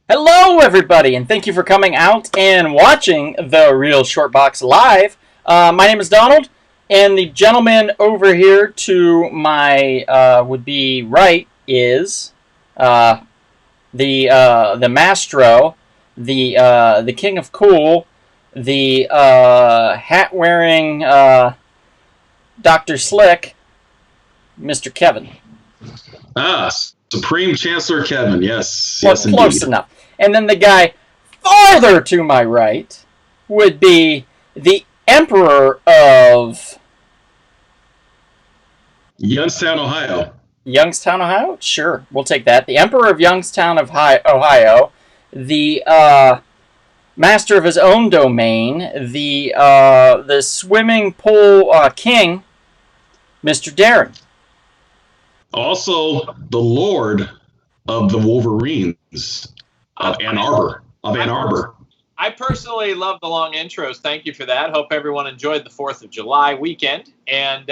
Hello, everybody, and thank you for coming out and watching The Real Short Box Live. My name is Donald, and the gentleman over here to my would be right is the Mastro, the King of Cool, the hat wearing Dr. Slick, Mr. Kevin. Ah, Supreme Chancellor Kevin. Yes, Well, yes, close indeed. enough. And then the guy farther to my right would be the Emperor of Youngstown, Ohio. Youngstown, Ohio? Sure, we'll take that. The Emperor of Youngstown of Ohio, the master of his own domain, the swimming pool king, Mr. Darren. Also, the Lord of the Wolverines of Ann Arbor. I personally love the long intros. Thank you for that. Hope everyone enjoyed the 4th of July weekend. And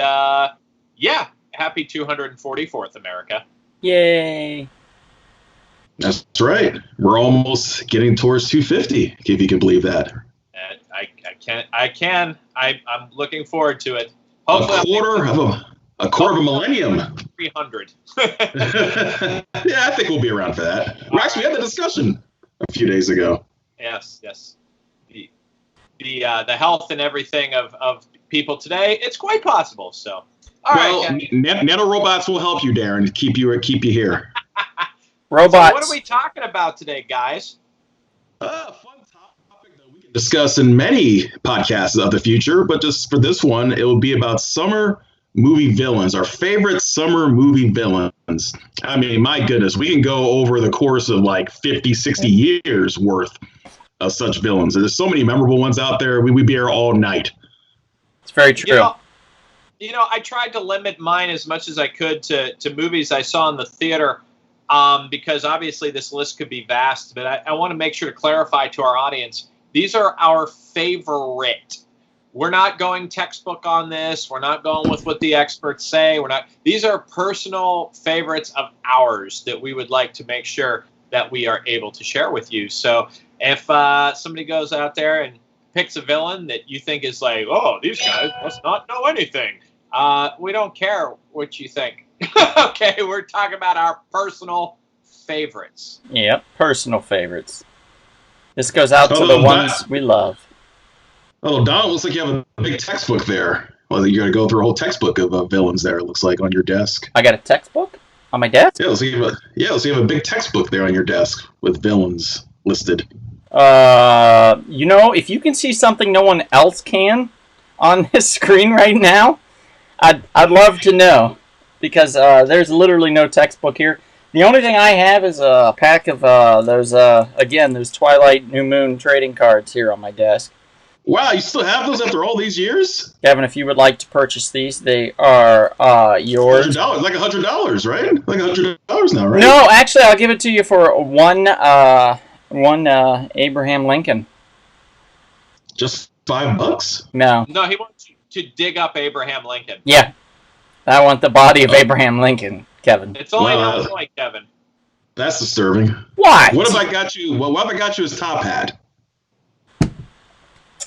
yeah, happy 244th, America. Yay. That's right. We're almost getting towards 250, if you can believe that. I can. I'm looking forward to it. Hopefully a quarter of a millennium. 300. Yeah, I think we'll be around for that. We actually had the discussion a few days ago. Yes. The health and everything of people today, it's quite possible. So, all right. Nanorobots will help you, Darren, keep you here. Robots. So what are we talking about today, guys? Fun topic that we can discuss in many podcasts of the future, but just for this one, it will be about summer movie villains, our favorite summer movie villains. I mean, my goodness, we can go over the course of like 50, 60 years worth of such villains. There's so many memorable ones out there. We'd be here all night. It's very true. You know, I tried to limit mine as much as I could to movies I saw in the theater because obviously this list could be vast, but I want to make sure to clarify to our audience, these are our favorite. We're not going textbook on this. We're not going with what the experts say. These are personal favorites of ours that we would like to make sure that we are able to share with you. So if somebody goes out there and picks a villain that you think is like, oh, these guys must not know anything, we don't care what you think. Okay, we're talking about our personal favorites. Yep, personal favorites. This goes out to the ones we love. Oh, Don, looks like you have a big textbook there. Well, you got to go through a whole textbook of villains there, it looks like, on your desk. I got a textbook on my desk? Yeah, so you have a big textbook there on your desk with villains listed. You know, if you can see something no one else can on this screen right now, I'd love to know. Because there's literally no textbook here. The only thing I have is a pack of those Twilight New Moon trading cards here on my desk. Wow, you still have those after all these years? Kevin, if you would like to purchase these, they are yours. $100, like $100, right? Like $100 now, right? No, actually, I'll give it to you for one Abraham Lincoln. Just $5? No, he wants you to dig up Abraham Lincoln. yeah, I want the body of Abraham Lincoln, Kevin. It's only not like Kevin. That's disturbing. Why? What if I got you? What if I got you his top hat?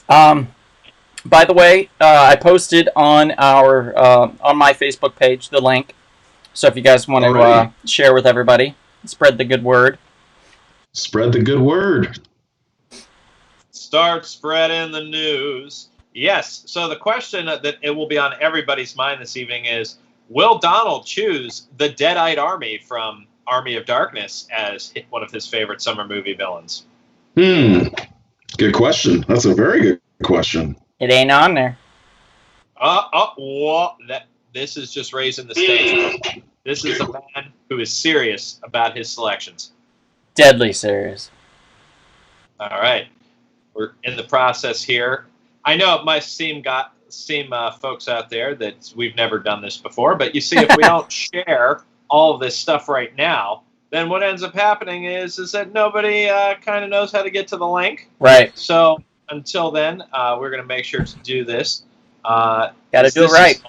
By the way, I posted on on my Facebook page the link. So if you guys want to share with everybody, spread the good word. Spread the good word. Start spreading the news. Yes. So the question that it will be on everybody's mind this evening is, will Donald choose the Deadite Army from Army of Darkness as one of his favorite summer movie villains? Good question. That's a very good question. It ain't on there. This is just raising the stakes. This is a man who is serious about his selections. Deadly serious. All right. We're in the process here. I know it might seem folks out there that we've never done this before, but you see, if we don't share all of this stuff right now, then what ends up happening is that nobody kind of knows how to get to the link. Right. So until then, we're going to make sure to do this. Got to do it right.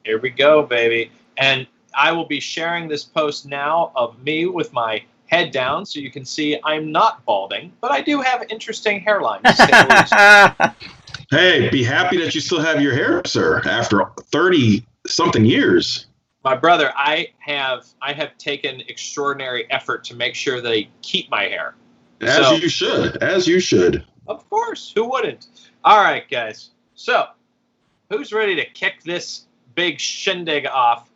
Here we go, baby. And I will be sharing this post now of me with my head down so you can see I'm not balding, but I do have interesting hairline, to say the least. Hey, be happy that you still have your hair, sir, after 30-something years. My brother, I have taken extraordinary effort to make sure that I keep my hair. As you should. As you should. Of course. Who wouldn't? All right, guys. So, who's ready to kick this big shindig off?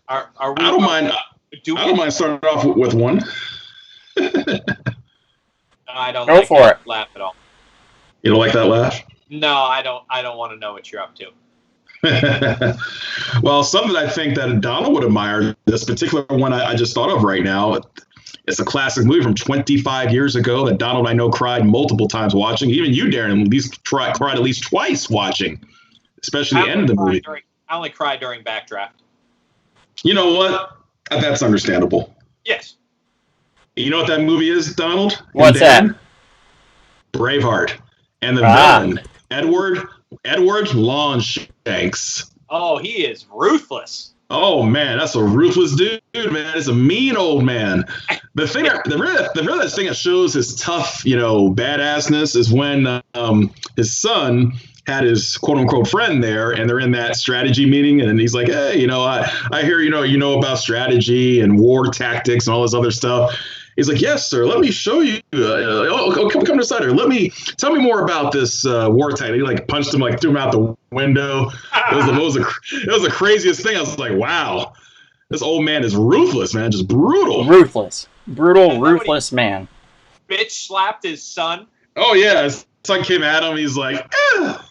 Are we? I don't mind. I don't mind starting off with one. I don't Go like for that it. laugh at all. You don't like that laugh? No, I don't want to know what you're up to. Well, something I think that Donald would admire, this particular one I just thought of right now, it's a classic movie from 25 years ago that Donald, I know, cried multiple times watching. Even you, Darren, at least cried at least twice watching, especially the end of the movie. I only cried during Backdraft. You know what? That's understandable. Yes. You know what that movie is, Donald? What's that? Braveheart. And the villain, Edward Longshanks. Oh, he is ruthless. Oh man, that's a ruthless dude, man. It's a mean old man. The real thing that shows his tough, badassness is when his son had his quote unquote friend there, and they're in that strategy meeting, and he's like, "Hey, I hear you know about strategy and war tactics and all this other stuff." He's like, "Yes, sir. Let me show you. Come to the side here. Tell me more about this war tactic." He punched him, threw him out the window. It was the craziest thing. I was like, "Wow, this old man is ruthless, man. Just brutal, ruthless man." Bitch slapped his son. Oh yeah, his son came at him. He's like,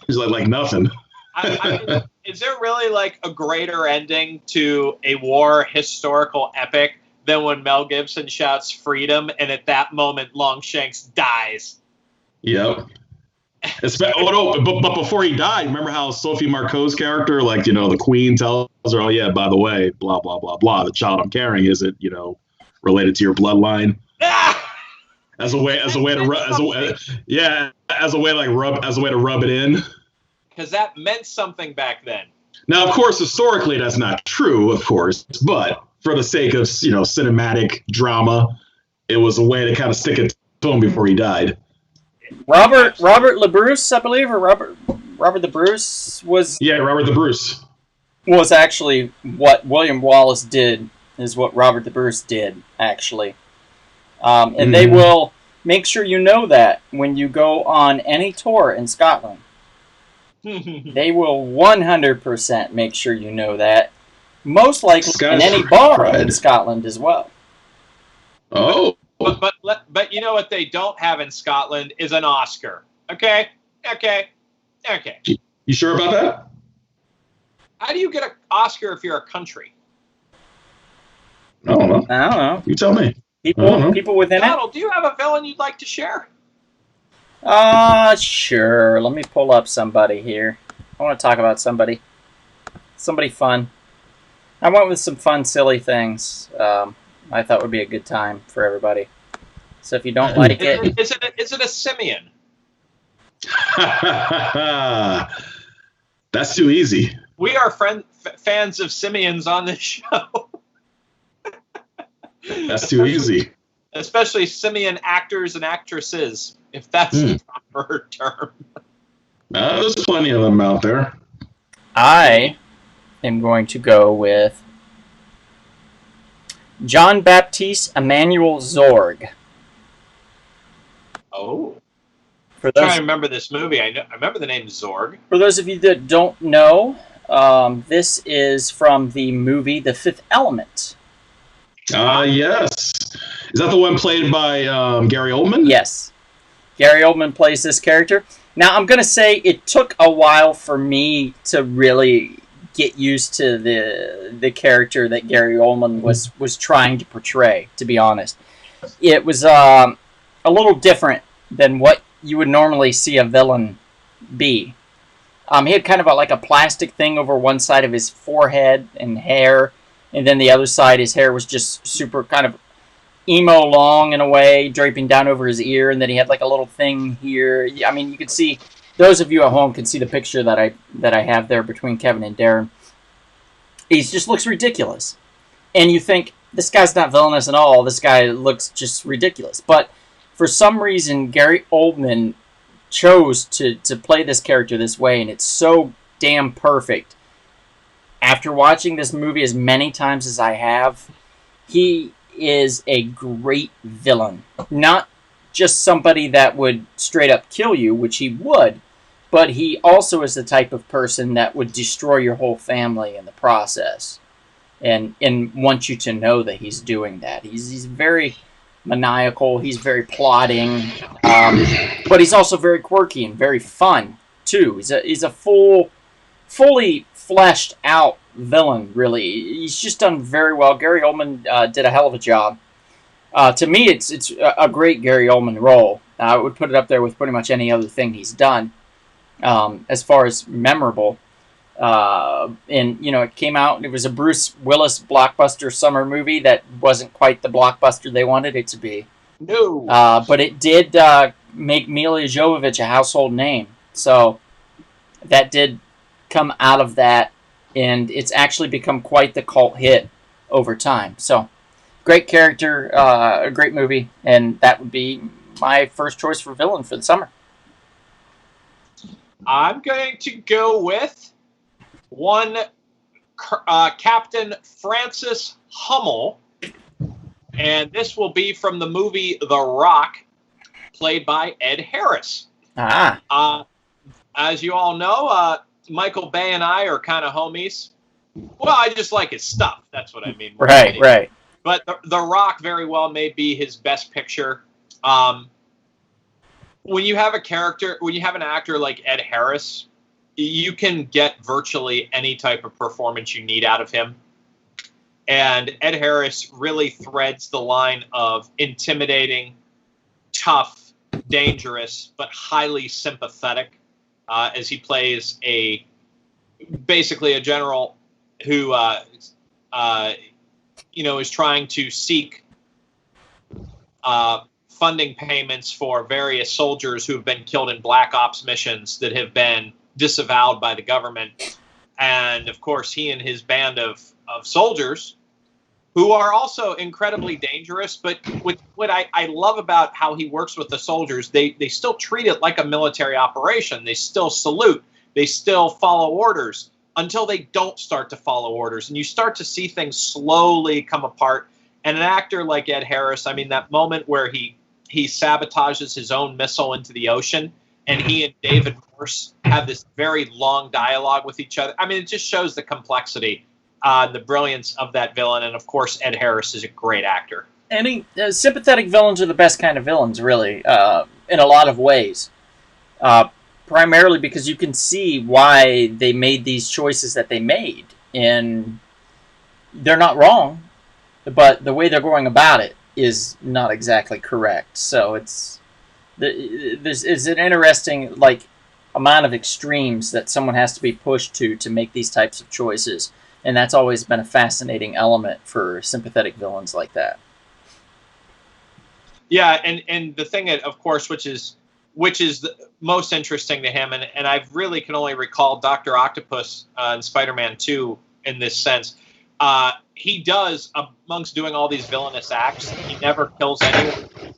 he's like nothing. I mean, is there really a greater ending to a war historical epic than when Mel Gibson shouts freedom, and at that moment, Longshanks dies? Yep. But before he died, remember how Sophie Marceau's character, the queen tells her, "Oh yeah, by the way, blah blah blah blah, the child I'm carrying isn't, related to your bloodline." as a way to rub it in. Because that meant something back then. Now, of course, historically, that's not true, of course, but for the sake of, cinematic drama, it was a way to kind of stick it to him before he died. Robert Le Bruce, I believe, or Robert the Bruce was... Yeah, Robert the Bruce. Was actually what William Wallace did, is what Robert the Bruce did, actually. And they will make sure you know that when you go on any tour in Scotland. They will 100% make sure you know that. Most likely in any bar in Scotland as well. Oh. But you know what they don't have in Scotland is an Oscar. Okay. You sure about that? How do you get an Oscar if you're a country? I don't know. You tell me. People within Donald, do you have a villain you'd like to share? Sure. Let me pull up somebody here. I want to talk about somebody fun. I went with some fun, silly things. I thought would be a good time for everybody. So if you don't like it, is it a simian? That's too easy. We are fans of simians on this show. That's too easy. Especially simian actors and actresses, if that's the proper term. There's plenty of them out there. I am going to go with John Baptiste Emmanuel Zorg. Oh. I'm trying to remember this movie. I remember the name Zorg. For those of you that don't know, this is from the movie The Fifth Element. Yes. Is that the one played by Gary Oldman? Yes. Gary Oldman plays this character. Now, I'm going to say it took a while for me to really get used to the character that Gary Oldman was trying to portray, to be honest. It was a little different than what you would normally see a villain be. He had kind of like a plastic thing over one side of his forehead and hair, and then the other side, his hair was just super kind of emo long in a way, draping down over his ear, and then he had like a little thing here. I mean, you can see, those of you at home can see the picture that I have there between Kevin and Darren. He just looks ridiculous. And you think, this guy's not villainous at all. This guy looks just ridiculous. But for some reason, Gary Oldman chose to play this character this way, and it's so damn perfect. After watching this movie as many times as I have, he is a great villain. Not just somebody that would straight up kill you, which he would, but he also is the type of person that would destroy your whole family in the process. And want you to know that he's doing that. He's very maniacal. He's very plotting, but he's also very quirky and very fun too. He's a fully fleshed out villain. Really, he's just done very well. Gary Oldman did a hell of a job. To me, it's a great Gary Oldman role. I would put it up there with pretty much any other thing he's done as far as memorable. And it came out. It was a Bruce Willis blockbuster summer movie that wasn't quite the blockbuster they wanted it to be. No. But it did make Milla Jovovich a household name. So that did come out of that, and it's actually become quite the cult hit over time. So great character, a great movie, and that would be my first choice for villain for the summer. I'm going to go with one Captain Francis Hummel, and this will be from the movie The Rock, played by Ed Harris. As you all know, Michael Bay and I are kind of homies. Well, I just like his stuff. That's what I mean. Right. But the Rock very well may be his best picture. When you have an actor like Ed Harris, you can get virtually any type of performance you need out of him. And Ed Harris really threads the line of intimidating, tough, dangerous, but highly sympathetic as he plays basically a general who is trying to seek funding payments for various soldiers who have been killed in black ops missions that have been disavowed by the government. And of course, he and his band of soldiers, who are also incredibly dangerous, but with what I love about how he works with the soldiers, they still treat it like a military operation. They still salute. They still follow orders until they don't start to follow orders. And you start to see things slowly come apart. And an actor like Ed Harris, I mean, that moment where he sabotages his own missile into the ocean, and he and David Morse have this very long dialogue with each other. I mean, it just shows the complexity, the brilliance of that villain. And of course, Ed Harris is a great actor. And sympathetic villains are the best kind of villains, really, in a lot of ways. Primarily because you can see why they made these choices that they made. And they're not wrong, but the way they're going about it is not exactly correct. So this is an interesting amount of extremes that someone has to be pushed to make these types of choices, and that's always been a fascinating element for sympathetic villains like that. Yeah, and the thing, of course, which is the most interesting to him, and I really can only recall Dr. Octopus in Spider-Man 2 in this sense. He does, amongst doing all these villainous acts, he never kills anyone.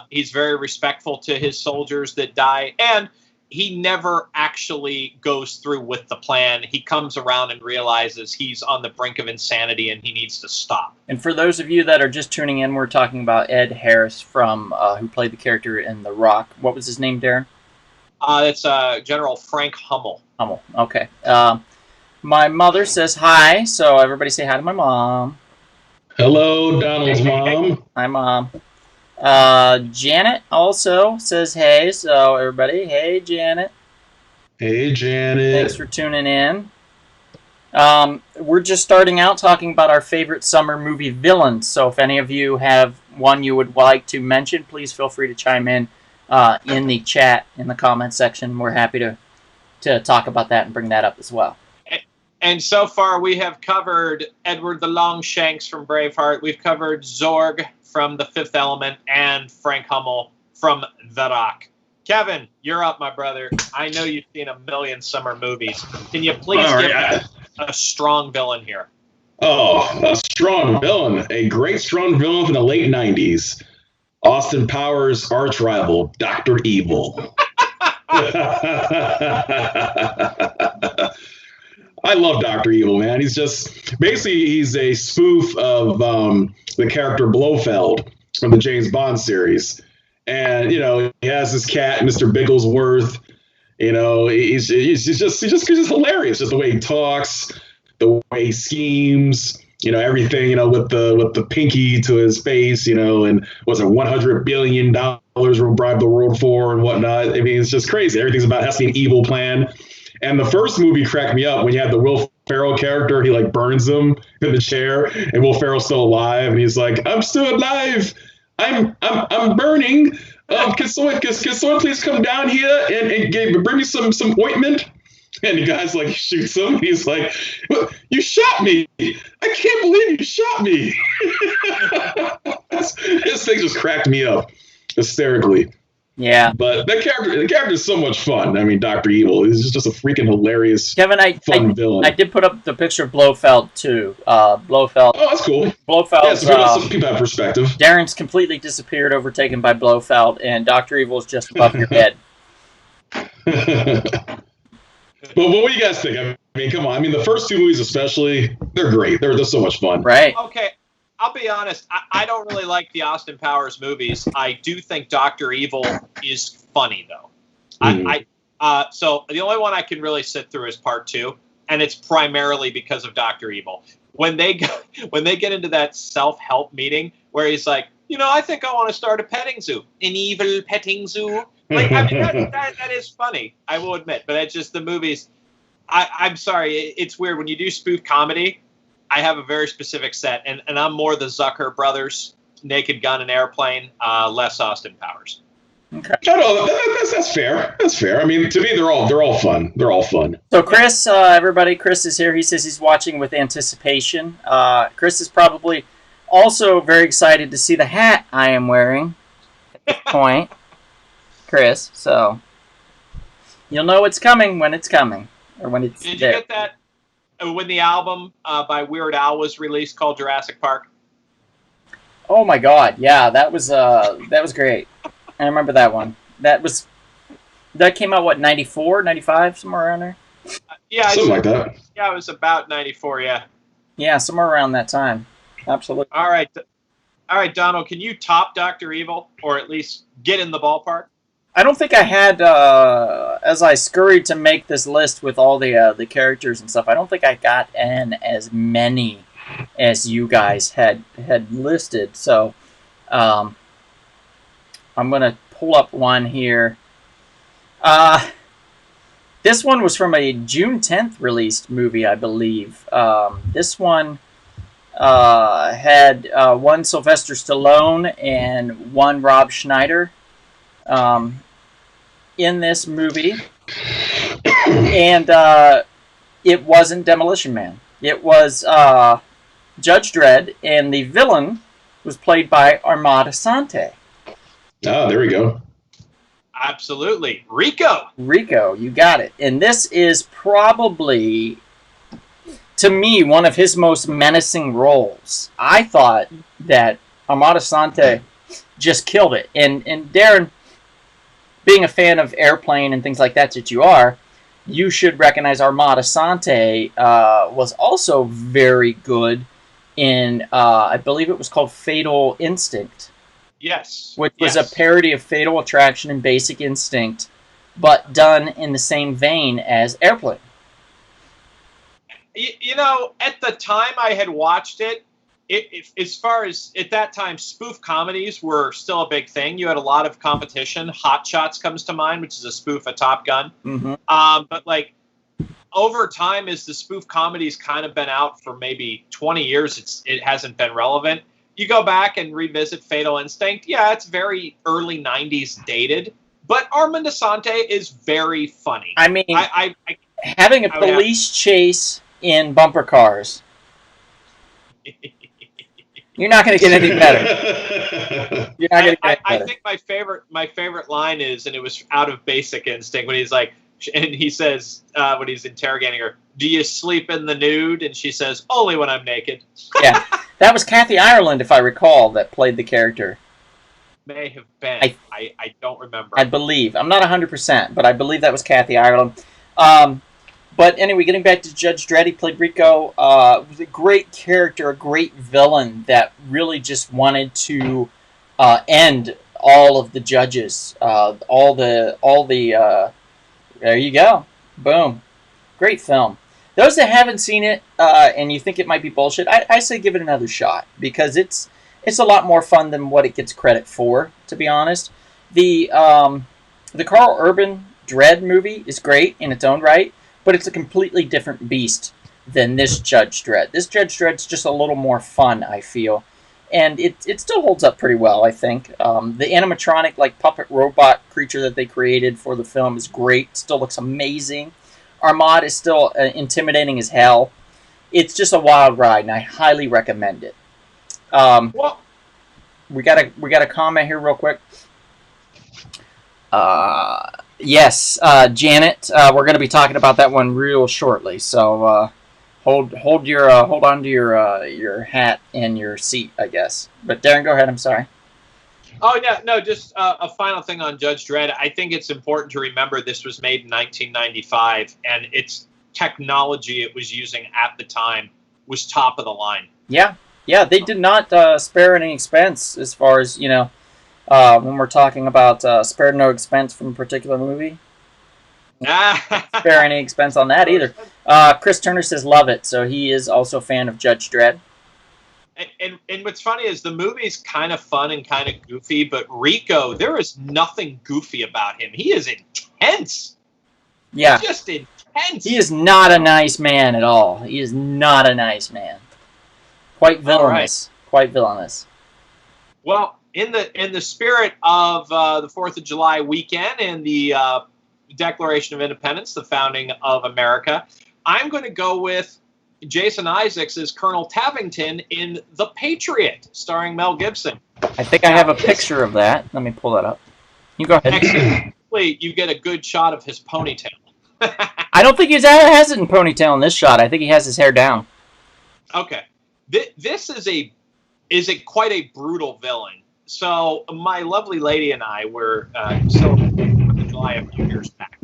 He's very respectful to his soldiers that die, and he never actually goes through with the plan. He comes around and realizes he's on the brink of insanity and he needs to stop. And for those of you that are just tuning in, we're talking about Ed Harris from who played the character in The Rock. What was his name, Darren? It's General Frank Hummel. Hummel, okay. My mother says hi, so everybody say hi to my mom. Hello, Donald's mom. Hi, Mom. Janet also says hey, so everybody, hey, Janet. Hey, Janet. Thanks for tuning in. We're just starting out talking about our favorite summer movie villains, so if any of you have one you would like to mention, please feel free to chime in the chat, in the comment section. We're happy to talk about that and bring that up as well. And so far, we have covered Edward the Longshanks from Braveheart. We've covered Zorg from The Fifth Element and Frank Hummel from The Rock. Kevin, you're up, my brother. I know you've seen a million summer movies. Can you please give a strong villain here? Oh, a strong villain. A great strong villain from the late 90s. Austin Powers' arch rival, Dr. Evil. I love Dr. Evil, man. He's just basically he's a spoof of the character Blofeld from the James Bond series. And he has this cat, Mr. Bigglesworth. He's just hilarious. Just the way he talks, the way he schemes. Everything. With the pinky to his face. And was it $100 billion will bribe the world for and whatnot. I mean, it's just crazy. Everything's about has to be an evil plan. And the first movie cracked me up when you had the Will Ferrell character. He like burns him in the chair, and Will Ferrell's still alive, and he's like, "I'm still alive. I'm burning. Can someone please come down here and bring me some ointment?" And the guy's like shoots him. He's like, "You shot me! I can't believe you shot me!" This thing just cracked me up hysterically. Yeah. But the character is so much fun. I mean, Dr. Evil is just a freaking hilarious, Kevin, fun villain. I did put up the picture of Blofeld too. Blofeld. Oh, that's cool. Blofeld. Yeah, some people have perspective. Darren's completely disappeared, overtaken by Blofeld, and Dr. Evil is just above your head. But what do you guys think? I mean, come on. I mean, the first two movies especially, they're great. They're so much fun. Right. Okay. I'll be honest. I don't really like the Austin Powers movies. I do think Dr. Evil is funny, though. So the only one I can really sit through is part 2, and it's primarily because of Dr. Evil. When they get into that self-help meeting where he's like, I think I want to start a petting zoo, an evil petting zoo. Like, I mean, that is funny, I will admit. But it's just the movies. I'm sorry, it's weird when you do spoof comedy. I have a very specific set, and I'm more the Zucker brothers, Naked Gun and Airplane, less Austin Powers. Okay. No, that's fair. That's fair. I mean, to me, they're all fun. They're all fun. So Chris, everybody, Chris is here. He says he's watching with anticipation. Chris is probably also very excited to see the hat I am wearing at this point. Chris, so you'll know it's coming when it's coming, or when it's Did there. You get that? When the album by Weird Al was released called Jurassic Park? Oh my God! Yeah, that was great. I remember that one. That came out what, 94, 95, somewhere around there. Yeah, something like that. Yeah, it was about 94. Yeah. Yeah, somewhere around that time. Absolutely. All right, Donald. Can you top Dr. Evil, or at least get in the ballpark? I don't think I had, as I scurried to make this list with all the characters and stuff, I don't think I got in as many as you guys had listed. So, I'm going to pull up one here. This one was from a June 10th released movie, I believe. This one had one Sylvester Stallone and one Rob Schneider. In this movie, and it wasn't Demolition Man. It was Judge Dredd, and the villain was played by Armand Assante. Oh, there we go. Absolutely. Rico, you got it. And this is probably, to me, one of his most menacing roles. I thought that Armand Assante just killed it. And Darren, being a fan of Airplane and things like that you are, you should recognize Armand Assante was also very good in, I believe it was called Fatal Instinct. Yes. Which was a parody of Fatal Attraction and Basic Instinct, but done in the same vein as Airplane. At the time I had watched it, as far as at that time, spoof comedies were still a big thing. You had a lot of competition. Hot Shots comes to mind, which is a spoof of Top Gun. Mm-hmm. But like over time, as the spoof comedies kind of been out for maybe 20 years, it hasn't been relevant. You go back and revisit Fatal Instinct. Yeah, it's very early 90s dated, but Armand Assante is very funny. I mean, having a police chase in bumper cars. You're not going to get any better. You're not going to get any better. I think my favorite line is, and it was out of Basic Instinct, when he's like, And he says, when he's interrogating her, "Do you sleep in the nude?" And she says, "Only when I'm naked." Yeah, that was Kathy Ireland, if I recall, that played the character. May have been. I don't remember. I believe. I'm not 100%, but I believe that was Kathy Ireland. But anyway, getting back to Judge Dredd, he played Rico. Was a great character, a great villain that really just wanted to end all of the judges. There you go. Boom. Great film. Those that haven't seen it and you think it might be bullshit, I say give it another shot because it's a lot more fun than what it gets credit for, to be honest. The Carl Urban Dredd movie is great in its own right, but it's a completely different beast than this Judge Dredd. This Judge Dredd's just a little more fun, I feel. And it still holds up pretty well, I think. The animatronic, like, puppet robot creature that they created for the film is great. Still looks amazing. Armad is still intimidating as hell. It's just a wild ride, and I highly recommend it. Well, we got a comment here real quick. Yes, Janet. We're going to be talking about that one real shortly. So hold on to your hat and your seat, I guess. But Darren, go ahead. I'm sorry. Oh, yeah, no, just a final thing on Judge Dredd. I think it's important to remember this was made in 1995, and its technology it was using at the time was top of the line. Yeah, they did not spare any expense as far as, when we're talking about spared no expense from a particular movie. Spare any expense on that either. Chris Turner says love it, so he is also a fan of Judge Dredd. And what's funny is the movie's kind of fun and kind of goofy, but Rico, there is nothing goofy about him. He is intense. Yeah. He's just intense. He is not a nice man at all. He is not a nice man. Quite villainous. Right. Quite villainous. Well, in the spirit of the 4th of July weekend and the Declaration of Independence, the founding of America, I'm going to go with Jason Isaacs as Colonel Tavington in The Patriot, starring Mel Gibson. I think I have a picture of that. Let me pull that up. You go ahead. Actually, you get a good shot of his ponytail. I don't think he has it in ponytail in this shot. I think he has his hair down. Okay. This is quite a brutal villain. So my lovely lady and I were celebrating 4th of July a few years back.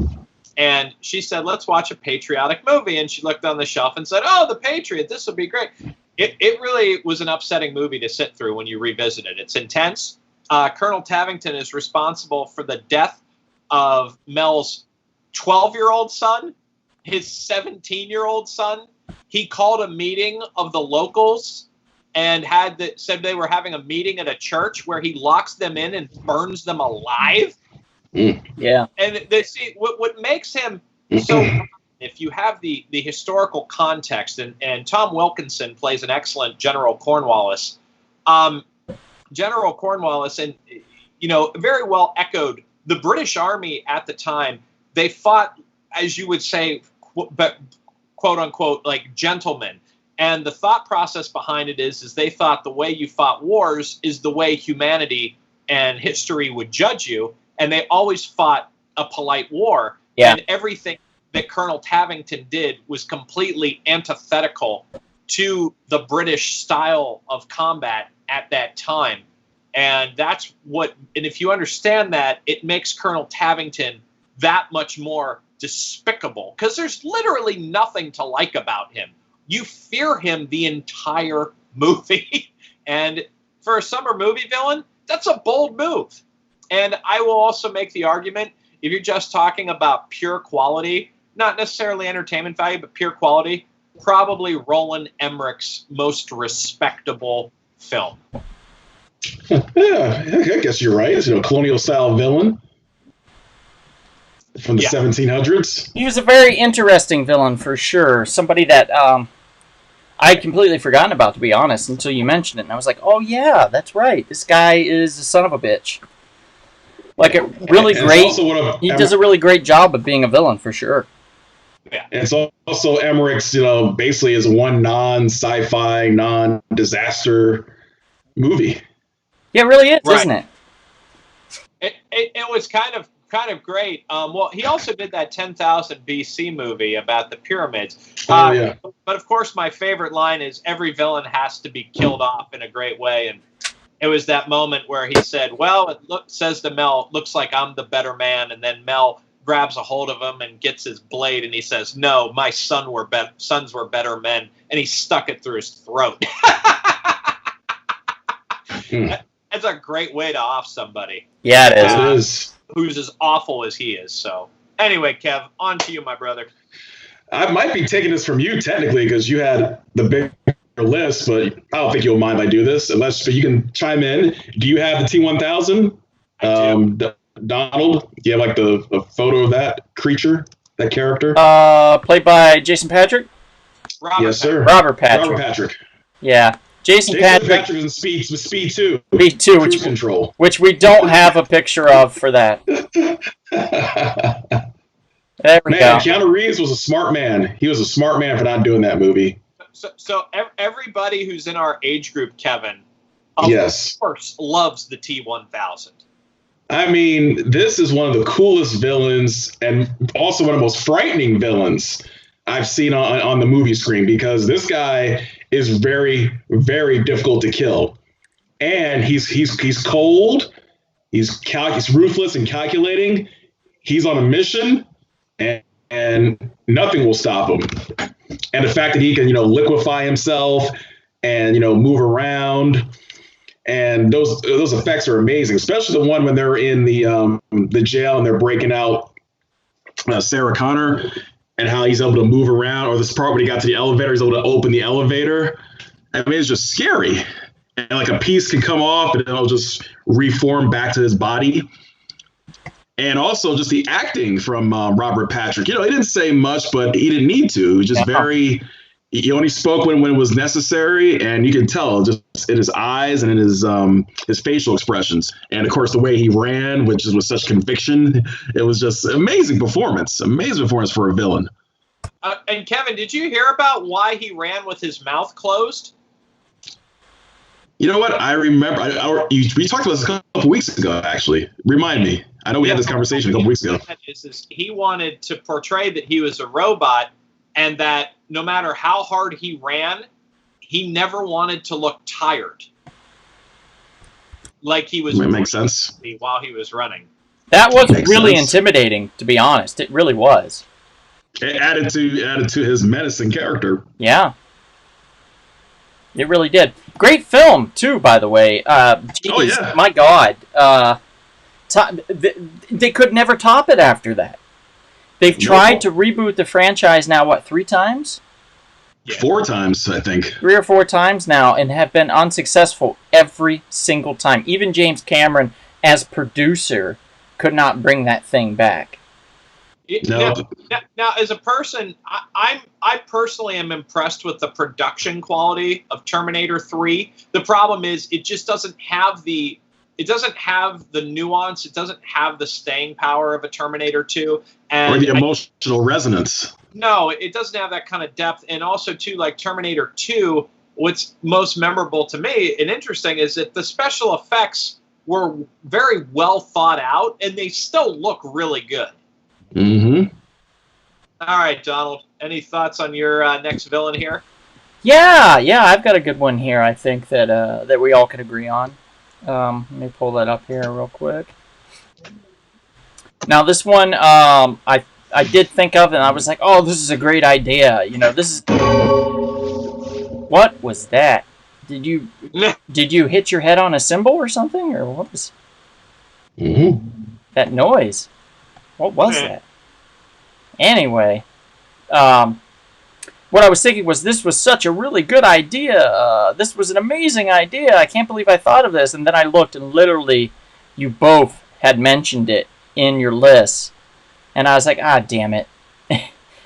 And she said, let's watch a patriotic movie. And she looked on the shelf and said, oh, The Patriot, this will be great. It really was an upsetting movie to sit through when you revisit it. It's intense. Colonel Tavington is responsible for the death of Mel's 12-year-old son, his 17-year-old son. He called a meeting of the locals and said they were having a meeting at a church where he locks them in and burns them alive. Yeah. And they see what makes him so, if you have the historical context, and Tom Wilkinson plays an excellent General Cornwallis. General Cornwallis, and very well echoed the British Army at the time. They fought, as you would say, but quote unquote, like gentlemen. And the thought process behind it is they thought the way you fought wars is the way humanity and history would judge you. And they always fought a polite war. Yeah. And everything that Colonel Tavington did was completely antithetical to the British style of combat at that time. And that's and if you understand that, it makes Colonel Tavington that much more despicable, because there's literally nothing to like about him. You fear him the entire movie. And for a summer movie villain, that's a bold move. And I will also make the argument, if you're just talking about pure quality, not necessarily entertainment value, but pure quality, probably Roland Emmerich's most respectable film. Yeah, I guess you're right. It's a colonial-style villain from the 1700s. He was a very interesting villain for sure. Somebody that I'd completely forgotten about, to be honest, until you mentioned it. And I was like, oh, yeah, that's right. This guy is a son of a bitch. Like, he does a really great job of being a villain, for sure. Yeah. And it's also Emmerich's, basically is one non-sci-fi, non-disaster movie. Yeah, it really is, isn't it? It was kind of kind of great. Well, he also did that 10,000 BC movie about the pyramids. Yeah. But of course, my favorite line is every villain has to be killed off in a great way. And it was that moment where he said, well, says to Mel, looks like I'm the better man. And then Mel grabs a hold of him and gets his blade. And he says, no, my sons were better men. And he stuck it through his throat. That's a great way to off somebody. Yeah, it is. It is. Who's as awful as he is. So anyway, Kev, on to you, my brother. I might be taking this from you technically because you had the bigger list, but I don't think you'll mind if I do this. But you can chime in. Do you have the T-1000? I do. Donald, do you have like a photo of that creature, that character? Played by Jason Patrick? Yes, sir. Robert Patrick. Robert Patrick. Yeah. Jason Patrick is in Speed 2. Speed 2, which we don't have a picture of for that. There we go. Keanu Reeves was a smart man. He was a smart man for not doing that movie. So everybody who's in our age group, Kevin, of course, loves the T-1000. I mean, this is one of the coolest villains and also one of the most frightening villains I've seen on the movie screen because this guy is very, very difficult to kill. And he's cold, he's ruthless and calculating. He's on a mission and nothing will stop him. And the fact that he can, liquefy himself and, move around. And those effects are amazing, especially the one when they're in the jail and they're breaking out Sarah Connor and how he's able to move around, or this part when he got to the elevator, he's able to open the elevator. I mean, it's just scary. And like a piece can come off and it'll just reform back to his body. And also just the acting from Robert Patrick. He didn't say much, but he didn't need to. He was just he only spoke when it was necessary, and you can tell just in his eyes and in his facial expressions. And, of course, the way he ran, which is with such conviction, it was just amazing performance for a villain. And, Kevin, did you hear about why he ran with his mouth closed? You know what? I remember. We talked about this a couple weeks ago, actually. Remind me. I know we had this conversation a couple weeks ago. He wanted to portray that he was a robot and that no matter how hard he ran, he never wanted to look tired. Like he was makes sense. While he was running. That was really intimidating, to be honest. It really was. It added to his menacing character. Yeah. It really did. Great film, too, by the way. Geez, my God. They could never top it after that. They've tried to reboot the franchise now, 3 times? Yeah. 4 times, I think. 3 or 4 times now, and have been unsuccessful every single time. Even James Cameron, as producer, could not bring that thing back. Now, as a person, I personally am impressed with the production quality of Terminator 3. The problem is it just doesn't have the nuance. It doesn't have the staying power of a Terminator 2. Or the emotional resonance. No, it doesn't have that kind of depth. And also, too, like Terminator 2, what's most memorable to me and interesting is that the special effects were very well thought out, and they still look really good. Mm-hmm. All right, Donald, any thoughts on your next villain here? Yeah, I've got a good one here, I think, that we all could agree on. Let me pull that up here real quick. Now, this one, I did think of, and I was like, oh, this is a great idea. This is... What was that? Did you hit your head on a cymbal or something? Or what was that noise? What was that? Anyway, what I was thinking was this was such a really good idea. This was an amazing idea. I can't believe I thought of this. And then I looked, and literally, you both had mentioned it in your list, and I was like, damn it.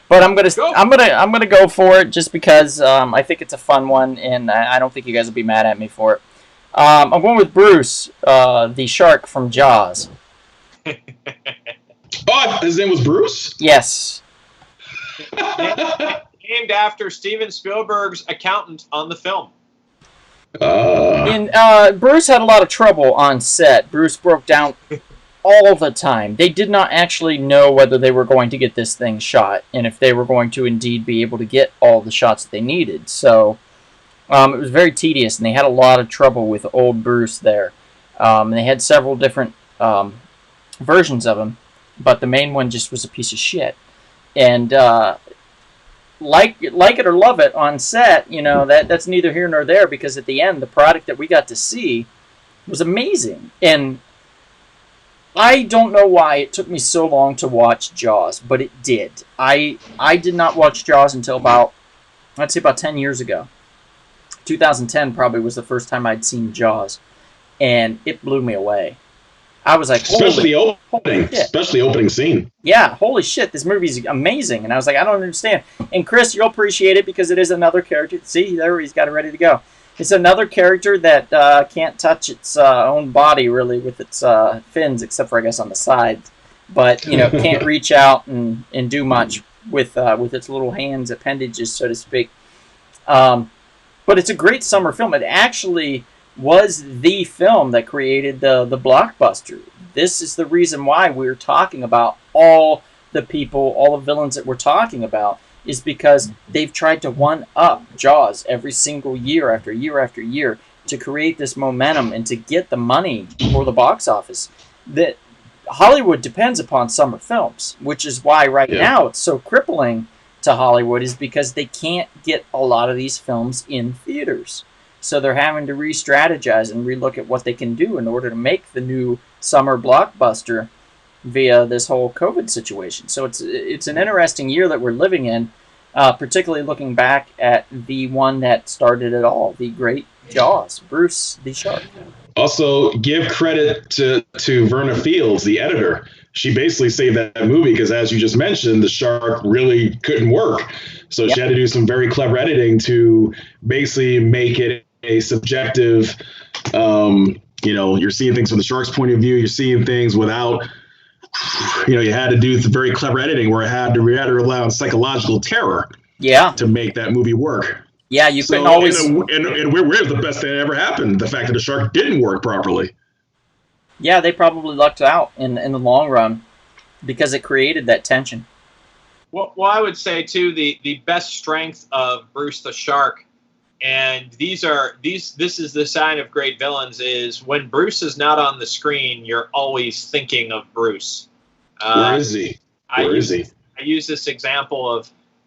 But I'm gonna go for it just because I think it's a fun one, and I don't think you guys will be mad at me for it. I'm going with Bruce, the shark from Jaws. Oh, his name was Bruce? Yes. Named after Steven Spielberg's accountant on the film. Bruce had a lot of trouble on set. Bruce broke down all the time. They did not actually know whether they were going to get this thing shot and if they were going to indeed be able to get all the shots that they needed. So it was very tedious, and they had a lot of trouble with old Bruce there. They had several different versions of him, but the main one just was a piece of shit. And like it or love it on set, that's neither here nor there, because at the end, the product that we got to see was amazing. And I don't know why it took me so long to watch Jaws, but it did. I did not watch Jaws until I'd say about 10 years ago. 2010 probably was the first time I'd seen Jaws, and it blew me away. I was like, especially opening scene. Yeah, holy shit, this movie's amazing. And I was like, I don't understand. And Chris, you'll appreciate it because it is another character. See, there he's got it ready to go. It's another character that can't touch its own body really with its fins, except for I guess on the sides. But can't reach out and do much with its little hands, appendages, so to speak. But it's a great summer film. It actually was the film that created the blockbuster. This is the reason why we're talking about all the people, all the villains that we're talking about, is because they've tried to one-up Jaws every single year after year after year to create this momentum and to get the money for the box office. That Hollywood depends upon summer films, which is why right now it's so crippling to Hollywood, is because they can't get a lot of these films in theaters. So they're having to re-strategize and relook at what they can do in order to make the new summer blockbuster via this whole COVID situation. So it's an interesting year that we're living in, particularly looking back at the one that started it all, the great Jaws, Bruce the Shark. Also, give credit to Verna Fields, the editor. She basically saved that movie because, as you just mentioned, the shark really couldn't work. So she had to do some very clever editing to basically make it a subjective, you're seeing things from the shark's point of view. You're seeing things without, you had to do very clever editing where we had to rely on psychological terror to make that movie work. Yeah, you couldn't always... And where's the best thing that ever happened? The fact that the shark didn't work properly. Yeah, they probably lucked out in the long run because it created that tension. Well, I would say, too, the best strength of Bruce the Shark, and this is the sign of great villains, is when Bruce is not on the screen, you're always thinking of Bruce. Where is he? I use this example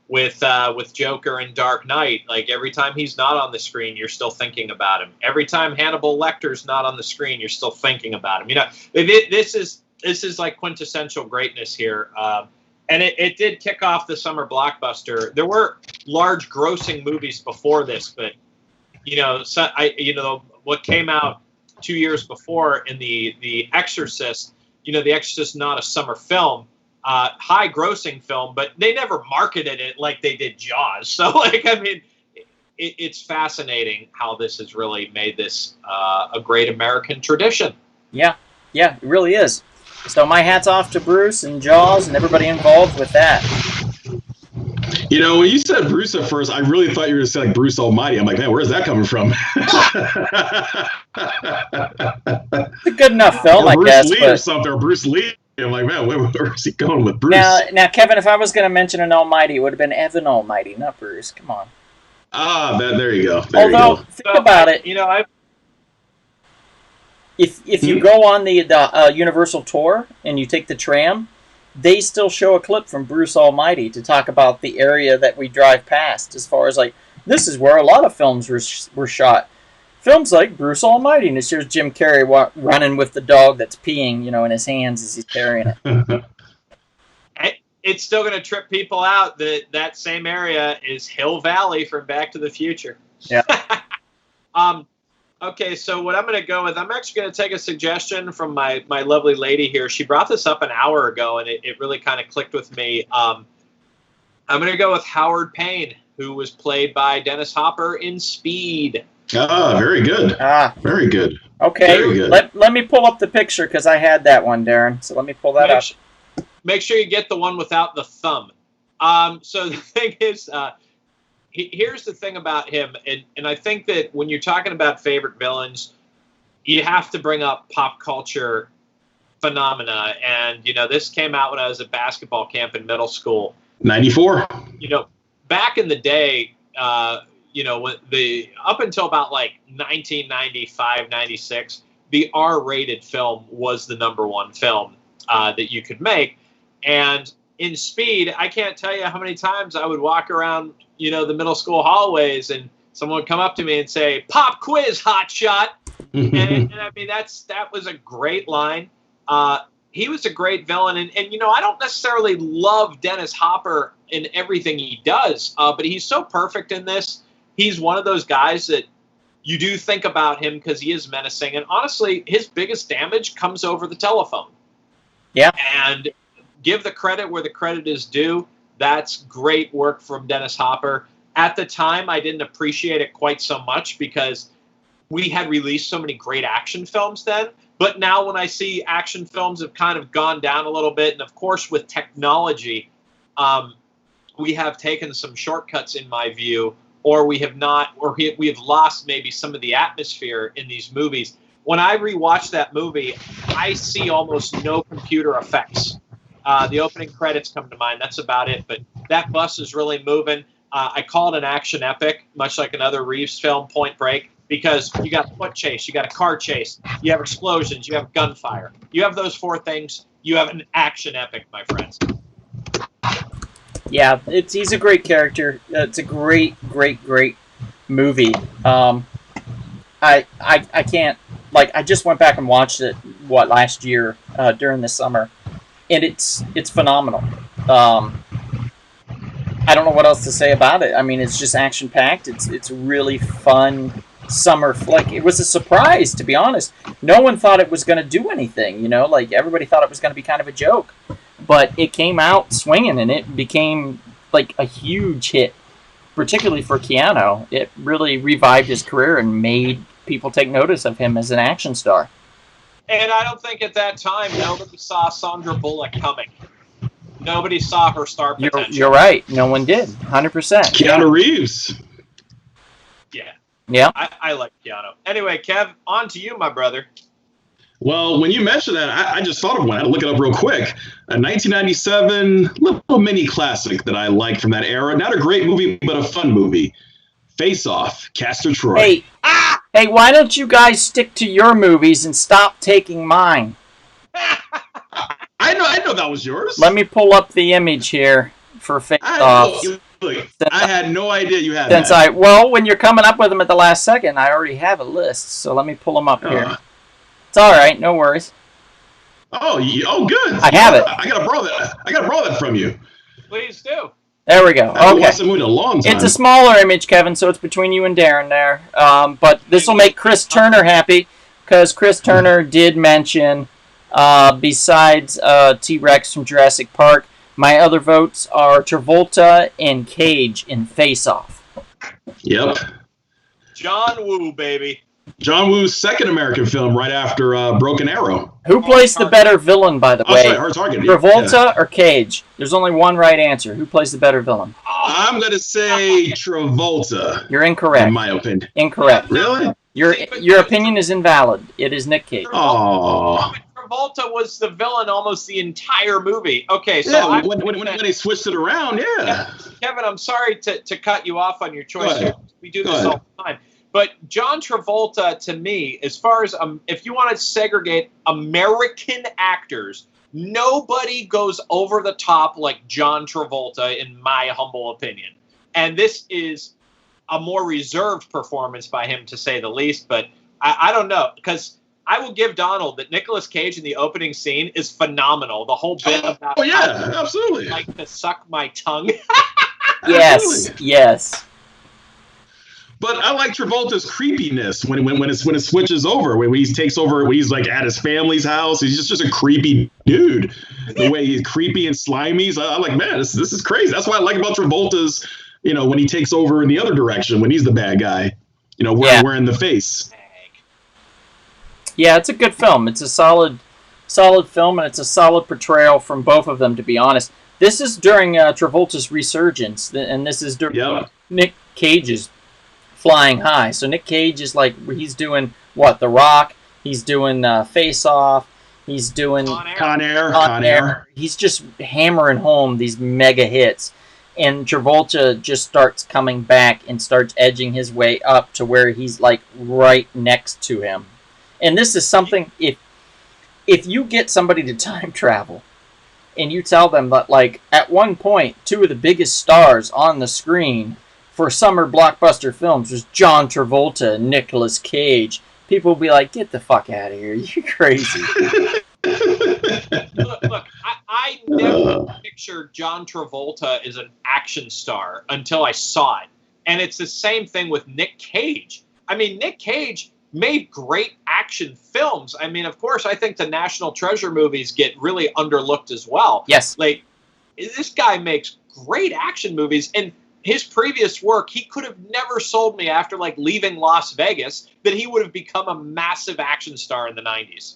with Joker and Dark Knight. Like, every time he's not on the screen, you're still thinking about him. Every time Hannibal Lecter's not on the screen, you're still thinking about him. This is like quintessential greatness here. And it did kick off the summer blockbuster. There were large grossing movies before this, but what came out 2 years before in the Exorcist, The Exorcist, not a summer film, high grossing film, but they never marketed it like they did Jaws. So it's fascinating how this has really made this a great American tradition. Yeah, it really is. So my hat's off to Bruce and Jaws and everybody involved with that. When you said Bruce at first, I really thought you were going to say like Bruce Almighty. I'm like, man, where's that coming from? It's a good enough film, or I guess. Bruce Lee or something, or Bruce Lee. I'm like, man, where is he going with Bruce? Now, Kevin, if I was going to mention an Almighty, it would have been Evan Almighty, not Bruce. Come on. There you go. Although, think about it. If you go on the Universal tour and you take the tram, they still show a clip from Bruce Almighty to talk about the area that we drive past, as far as like, this is where a lot of films were shot. Films like Bruce Almighty, and here's Jim Carrey running with the dog that's peeing, in his hands as he's carrying it. It's still going to trip people out that same area is Hill Valley from Back to the Future. Yeah. Okay, so what I'm going to go with, I'm actually going to take a suggestion from my lovely lady here. She brought this up an hour ago, and it really kind of clicked with me. I'm going to go with Howard Payne, who was played by Dennis Hopper in Speed. Very good. Very good. Okay, very good. Let me pull up the picture, because I had that one, Darren. So let me pull that up. Make sure you get the one without the thumb. So the thing is... here's the thing about him, and I think that when you're talking about favorite villains, you have to bring up pop culture phenomena. And, this came out when I was at basketball camp in middle school. 94. Back in the day, when up until about like 1995, 96, the R-rated film was the number one film that you could make. And in Speed, I can't tell you how many times I would walk around, the middle school hallways, and someone would come up to me and say, "Pop quiz, hot shot." and I mean, that was a great line. He was a great villain. And I don't necessarily love Dennis Hopper in everything he does, but he's so perfect in this. He's one of those guys that you do think about him because he is menacing. And honestly, his biggest damage comes over the telephone. Yeah. And give the credit where the credit is due. That's great work from Dennis Hopper. At the time, I didn't appreciate it quite so much because we had released so many great action films then. But now when I see action films have kind of gone down a little bit, and of course with technology, we have taken some shortcuts in my view, or we have not, or we have lost maybe some of the atmosphere in these movies. When I rewatch that movie, I see almost no computer effects. The opening credits come to mind. That's about it. But that bus is really moving. I call it an action epic, much like another Reeves film, Point Break, because you got a foot chase, you got a car chase, you have explosions, you have gunfire. You have those four things, you have an action epic, my friends. Yeah, he's a great character. It's a great movie. I can't, like, I just went back and watched it last year during the summer, and it's phenomenal. I don't know what else to say about it. I mean, it's just action packed. It's really fun summer flick. It was a surprise, to be honest. No one thought it was going to do anything. Like everybody thought it was going to be kind of a joke, but it came out swinging, and it became like a huge hit, particularly for Keanu. It really revived his career and made people take notice of him as an action star. And I don't think at that time nobody saw Sandra Bullock coming. Nobody saw her star potential. You're right. No one did. 100%. Keanu Reeves. Yeah. Yeah. I like Keanu. Anyway, Kev, on to you, my brother. Well, when you mentioned that, I just thought of one. I had to look it up real quick. A 1997 little mini classic that I liked from that era. Not a great movie, but a fun movie. Face Off, Castor Troy. Hey, why don't you guys stick to your movies and stop taking mine? I know that was yours. Let me pull up the image here for Face Off. I had no idea you had that. When you're coming up with them at the last second, I already have a list, so let me pull them up here. It's all right, no worries. Oh, good. I have it. I gotta borrow that from you. Please do. There we go. Okay. Watched that movie in a long time. It's a smaller image, Kevin, so it's between you and Darren there. But this will make Chris Turner happy, because Chris Turner did mention, besides T-Rex from Jurassic Park, my other votes are Travolta and Cage in Face Off. Yep. John Woo, baby. John Woo's second American film right after Broken Arrow. Who plays the better villain, by the way? Sorry, Hard Target. Travolta or Cage? There's only one right answer. Who plays the better villain? I'm going to say Travolta. You're incorrect. In my opinion. Incorrect. Really? Your opinion is invalid. It is Nick Cage. Oh. Travolta was the villain almost the entire movie. Okay, so when they switched it around, yeah. Kevin, I'm sorry to cut you off on your choice here. We do this all the time. But John Travolta, to me, as far as if you want to segregate American actors, nobody goes over the top like John Travolta, in my humble opinion. And this is a more reserved performance by him, to say the least. But I don't know, because I will give Donald that Nicolas Cage in the opening scene is phenomenal. The whole bit about absolutely. Like to suck my tongue. Yes. But I like Travolta's creepiness when it switches over, when he takes over, when he's like at his family's house. He's just a creepy dude. The way he's creepy and slimy. So I'm like, man, this is crazy. That's what I like about Travolta's, when he takes over in the other direction, when he's the bad guy, wearing the face. Yeah, it's a good film. It's a solid film, and it's a solid portrayal from both of them, to be honest. This is during Travolta's resurgence, and this is during Nick Cage's flying high. So Nick Cage is like, he's doing The Rock, he's doing Face Off, He's doing Con Air. He's just hammering home these mega hits. And Travolta just starts coming back and starts edging his way up to where he's like right next to him. And this is something, if you get somebody to time travel and you tell them that, like, at one point, two of the biggest stars on the screen for summer blockbuster films was John Travolta and Nicolas Cage, people will be like, get the fuck out of here. You're crazy. Look, I never pictured John Travolta as an action star until I saw it. And it's the same thing with Nick Cage. I mean, Nick Cage made great action films. I mean, of course, I think the National Treasure movies get really underlooked as well. Yes. Like, this guy makes great action movies, and his previous work, he could have never sold me after, like, leaving Las Vegas that he would have become a massive action star in the 90s.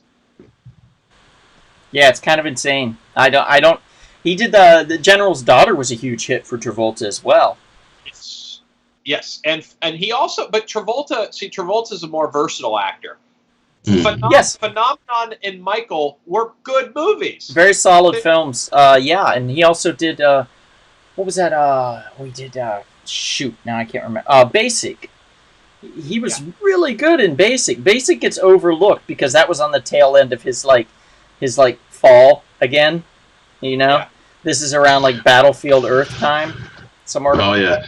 Yeah, it's kind of insane. I don't. He did the General's Daughter was a huge hit for Travolta as well. Yes, and he also, but Travolta's a more versatile actor. Yes, Phenomenon and Michael were good movies. Very solid films. Yeah, and he also did. What was that? We did. Shoot, now I can't remember. Basic. He was really good in Basic. Basic gets overlooked because that was on the tail end of his fall again. You know, this is around like Battlefield Earth time. Somewhere. Oh yeah.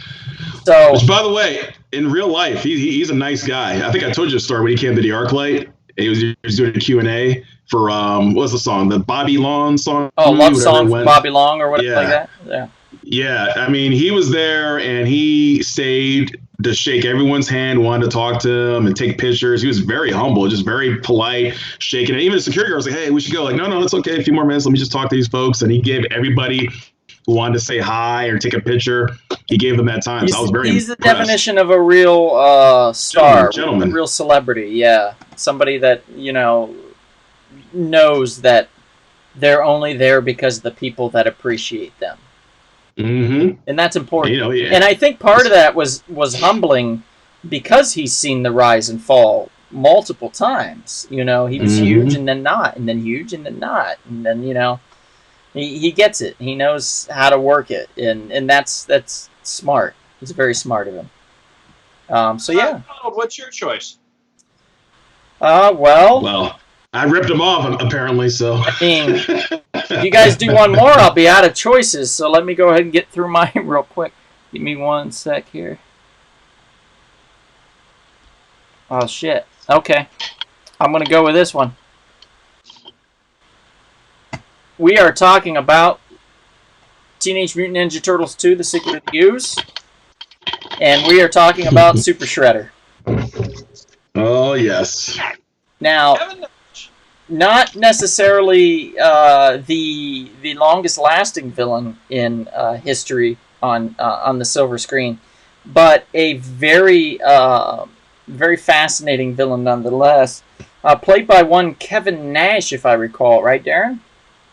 So, which, by the way, in real life, he's a nice guy. I think I told you a story when he came to the ArcLight. He was doing a Q&A for what was the song? The Bobby Long song. Oh, Love Song from Bobby Long or whatever like that. Yeah. Yeah, I mean, he was there and he stayed to shake everyone's hand, wanted to talk to them and take pictures. He was very humble, just very polite, shaking it. Even the security guard was like, "Hey, we should go." Like, no, it's okay. A few more minutes. Let me just talk to these folks. And he gave everybody who wanted to say hi or take a picture, he gave them that time. So I was very He's impressed. the definition of a real star, gentleman. A real celebrity. Yeah, somebody that knows that they're only there because of the people that appreciate them. Mm-hmm. And that's important. Yeah. And I think part of that was humbling because he's seen the rise and fall multiple times. He was huge and then not, and then huge and then not, and then he gets it. He knows how to work it, and that's smart. It's very smart of him. So yeah. What's your choice? Well, I ripped him off apparently. So I mean, if you guys do one more, I'll be out of choices. So let me go ahead and get through mine real quick. Give me 1 sec here. Oh shit. Okay, I'm gonna go with this one. We are talking about Teenage Mutant Ninja Turtles 2, The Secret of the Ooze. And we are talking about Super Shredder. Oh, yes. Now, not necessarily the longest lasting villain in history on the silver screen, but a very fascinating villain nonetheless. Played by one Kevin Nash, if I recall. Right, Darren?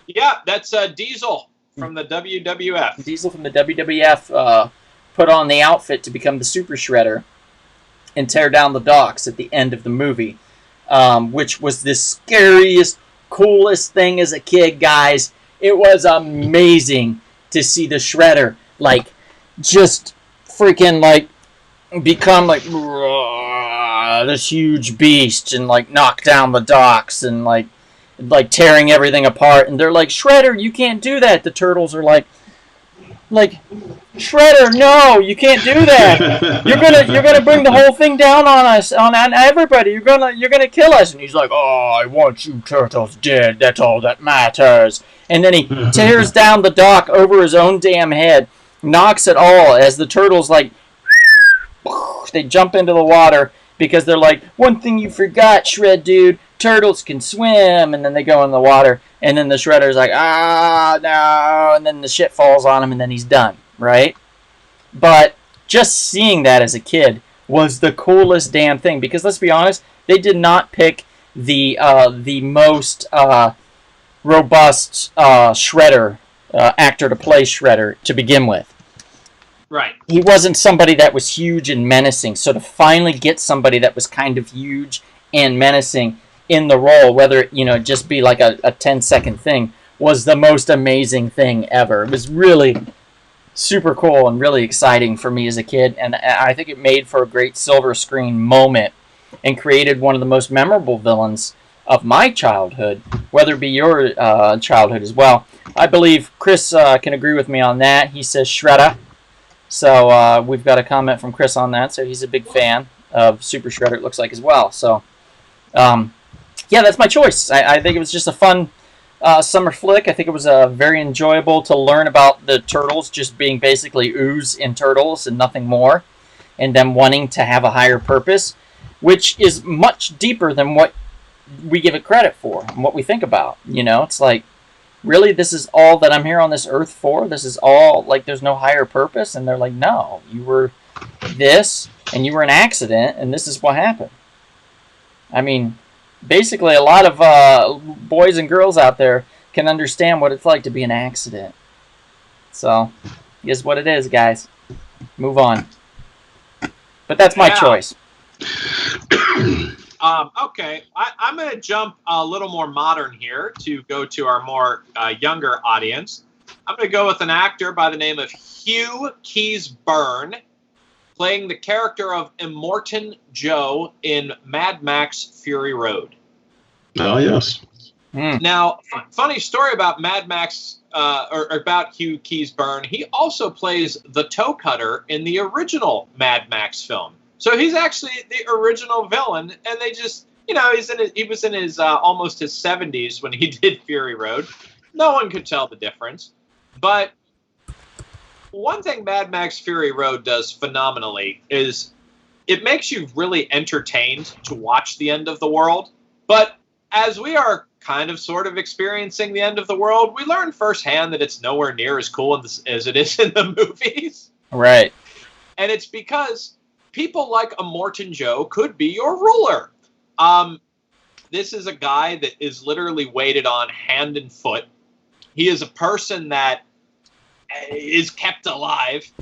Yeah, that's Diesel from the WWF. Diesel from the WWF put on the outfit to become the Super Shredder and tear down the docks at the end of the movie, which was the scariest, coolest thing as a kid, guys. It was amazing to see the Shredder, like, just freaking, like, become, like, this huge beast and, like, knock down the docks and, like tearing everything apart, and they're like, "Shredder, you can't do that." The turtles are like, "Shredder, no, you can't do that. You're gonna bring the whole thing down on us, on everybody. You're gonna kill us." And he's like, "Oh, I want you turtles dead. That's all that matters." And then he tears down the dock over his own damn head, knocks it all as the turtles they jump into the water because they're like, "One thing you forgot, Shred dude. Turtles can swim," and then they go in the water, and then the Shredder's like, no, and then the shit falls on him, and then he's done, right? But just seeing that as a kid was the coolest damn thing, because let's be honest, they did not pick the most robust Shredder actor to play Shredder to begin with. Right. He wasn't somebody that was huge and menacing, so to finally get somebody that was kind of huge and menacing, in the role, whether it just be like a 10-second thing, was the most amazing thing ever. It was really super cool and really exciting for me as a kid, and I think it made for a great silver screen moment and created one of the most memorable villains of my childhood, whether it be your childhood as well. I believe Chris can agree with me on that. He says Shredder. So we've got a comment from Chris on that. So he's a big fan of Super Shredder, it looks like, as well. So, yeah, that's my choice. I think it was just a fun summer flick. I think it was very enjoyable to learn about the Turtles just being basically ooze in Turtles and nothing more, and them wanting to have a higher purpose, which is much deeper than what we give it credit for and what we think about. It's like, really, this is all that I'm here on this earth for? This is all, like, there's no higher purpose? And they're like, no, you were this, and you were an accident, and this is what happened. I mean, basically, a lot of boys and girls out there can understand what it's like to be an accident. So, guess what it is, guys. Move on. But that's my choice. Okay, I'm going to jump a little more modern here to go to our more younger audience. I'm going to go with an actor by the name of Hugh Keys-Byrne, playing the character of Immortan Joe in Mad Max Fury Road. Oh, yes. Now, funny story about Mad Max, or about Hugh Keys-Byrne. He also plays the toe cutter in the original Mad Max film. So he's actually the original villain, and they just, he was in his almost his 70s when he did Fury Road. No one could tell the difference. But one thing Mad Max Fury Road does phenomenally is it makes you really entertained to watch the end of the world. But as we are kind of sort of experiencing the end of the world, we learn firsthand that it's nowhere near as cool as it is in the movies. Right. And it's because people like Immortan Joe could be your ruler. This is a guy that is literally weighted on hand and foot. He is a person that is kept alive.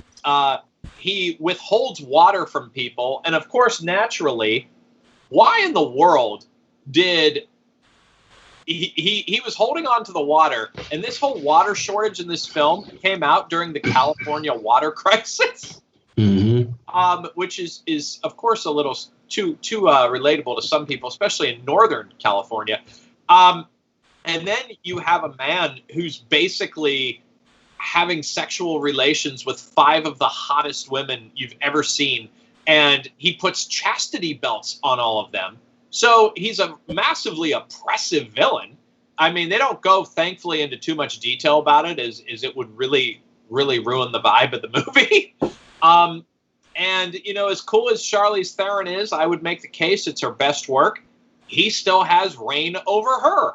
He withholds water from people. And of course, naturally, why in the world did he was holding on to the water, and this whole water shortage in this film came out during the California water crisis. Mm-hmm. Which is of course a little too relatable to some people, especially in Northern California. And then you have a man who's basically having sexual relations with 5 of the hottest women you've ever seen, and he puts chastity belts on all of them. So he's a massively oppressive villain. I mean, they don't go, thankfully, into too much detail about it, as it would really, really ruin the vibe of the movie. And, as cool as Charlize Theron is, I would make the case it's her best work. He still has reign over her.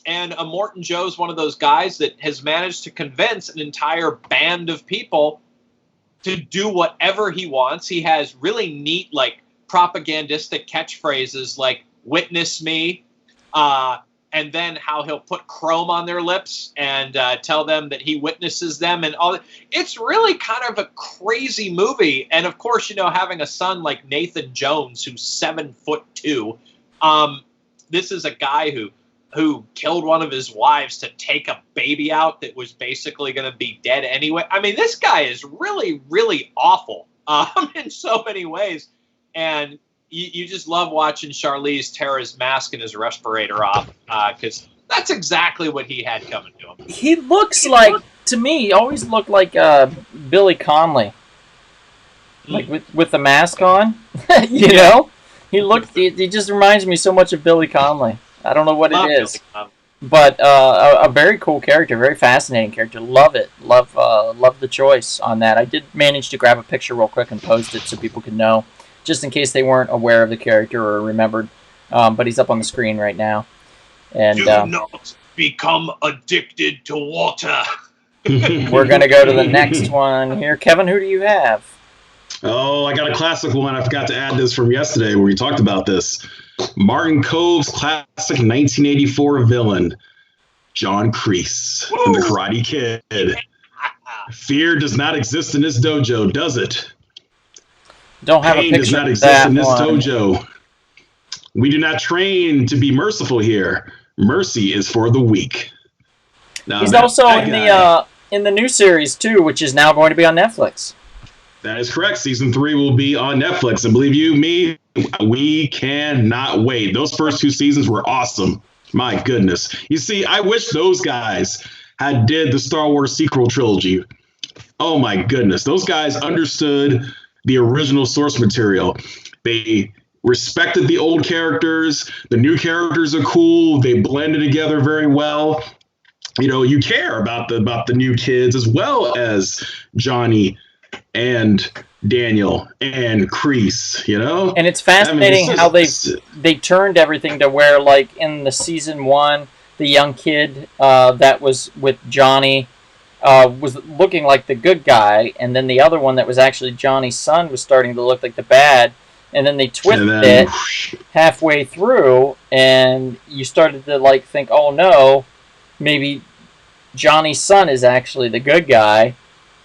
And Immortan Joe's one of those guys that has managed to convince an entire band of people to do whatever he wants. He has really neat, propagandistic catchphrases like "witness me," and then how he'll put chrome on their lips and tell them that he witnesses them and all that. It's really kind of a crazy movie. And of course, having a son like Nathan Jones, who's 7'2", this is a guy who killed one of his wives to take a baby out that was basically going to be dead anyway. I mean, this guy is really, really awful in so many ways. And you just love watching Charlize tear his mask and his respirator off, because that's exactly what he had coming to him. He looks like, to me, he always looked like Billy Connolly. Like with the mask on. you know? He just reminds me so much of Billy Connolly. I don't know what it is. But a very cool character, very fascinating character. Love it. Love the choice on that. I did manage to grab a picture real quick and post it so people could know, just in case they weren't aware of the character or remembered. But he's up on the screen right now. And do not become addicted to water. We're going to go to the next one here. Kevin, who do you have? Oh, I got a classic one. I forgot to add this from yesterday where we talked about this. Martin Cove's classic 1984 villain, John Kreese from The Karate Kid. Fear does not exist in this dojo, does it? Don't have Pain a picture does not of exist that in this one. dojo. We do not train to be merciful here. Mercy is for the weak. Now, He's also in the new series too, which is now going to be on Netflix. That is correct. Season 3 will be on Netflix, and believe you me, we cannot wait. Those first 2 seasons were awesome. My goodness. You see, I wish those guys had did the Star Wars sequel trilogy. Oh my goodness. Those guys understood the original source material. They respected the old characters. The new characters are cool. They blended together very well. You know, you care about the new kids as well as Johnny and Daniel and Kreese, you know? And it's fascinating how they turned everything to where, like, in the season 1, the young kid that was with Johnny was looking like the good guy, and then the other one that was actually Johnny's son was starting to look like the bad, and then they twisted it halfway through, and you started to, like, think, oh no, maybe Johnny's son is actually the good guy.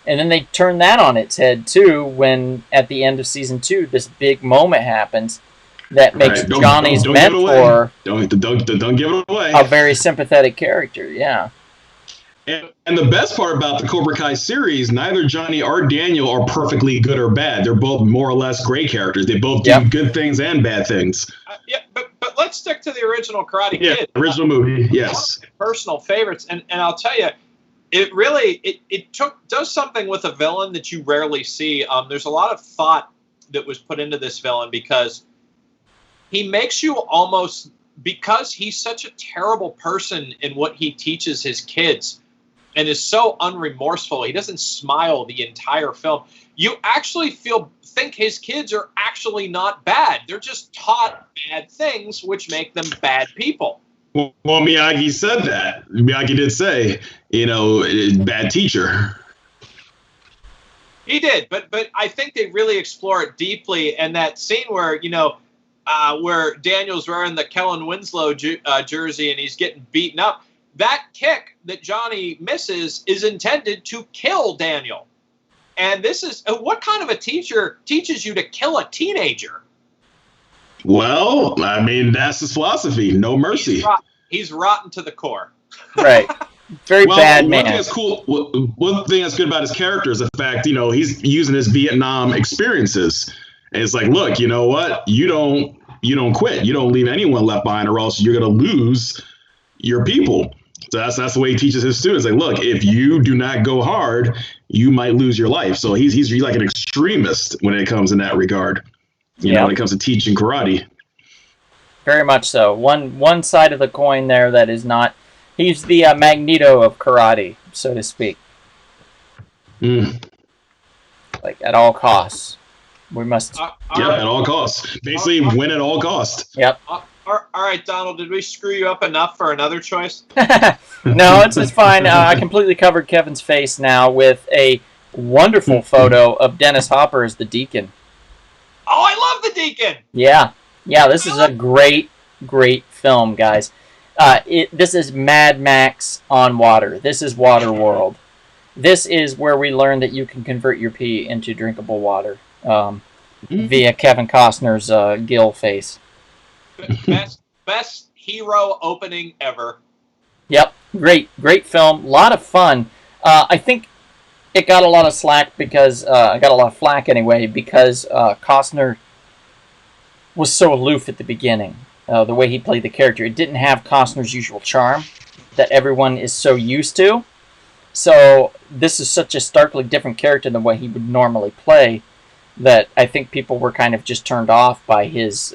And then they turn that on its head too when at the end of season 2 this big moment happens that makes Johnny's mentor don't give it away. A very sympathetic character, yeah. And the best part about the Cobra Kai series, neither Johnny or Daniel are perfectly good or bad. They're both more or less gray characters. They both do good things and bad things. But let's stick to the original Karate Kid. Original movie, yes. One of my personal favorites, and I'll tell you, it really does something with a villain that you rarely see. There's a lot of thought that was put into this villain because he makes you almost, because he's such a terrible person in what he teaches his kids and is so unremorseful. He doesn't smile the entire film. You actually think his kids are actually not bad. They're just taught bad things, which make them bad people. Well, Miyagi said that. Miyagi did say, you know, bad teacher. He did, but I think they really explore it deeply. And that scene where, you know, where Daniel's wearing the Kellen Winslow jersey and he's getting beaten up, that kick that Johnny misses is intended to kill Daniel. And this is, what kind of a teacher teaches you to kill a teenager? Well, I mean, that's his philosophy. No mercy. He's rotten to the core. Right. Very bad man. One thing that's cool. One thing that's good about his character is the fact, you know, he's using his Vietnam experiences. And it's like, look, you know what? You don't quit. You don't leave anyone left behind, or else you're going to lose your people. So that's the way he teaches his students. Like, look, if you do not go hard, you might lose your life. So he's like an extremist when it comes in that regard. You know, when it comes to teaching karate. Very much so. One side of the coin there that is not. He's the Magneto of karate, so to speak. Like, at all costs. We must. At all costs. Basically, win at all costs. Yep. All right, Donald, did we screw you up enough for another choice? No, it's fine. I completely covered Kevin's face now with a wonderful photo of Dennis Hopper as the Deacon. Oh, I love the Deacon! Yeah, this is a great film, guys. This is Mad Max on water. This is Waterworld. This is where we learn that you can convert your pee into drinkable water via Kevin Costner's gill face. Best hero opening ever. Yep, great film. A lot of fun. I think it got a lot of slack because I got a lot of flack anyway because Costner was so aloof at the beginning. The way he played the character, it didn't have Costner's usual charm that everyone is so used to. So this is such a starkly different character than what he would normally play that I think people were kind of just turned off by his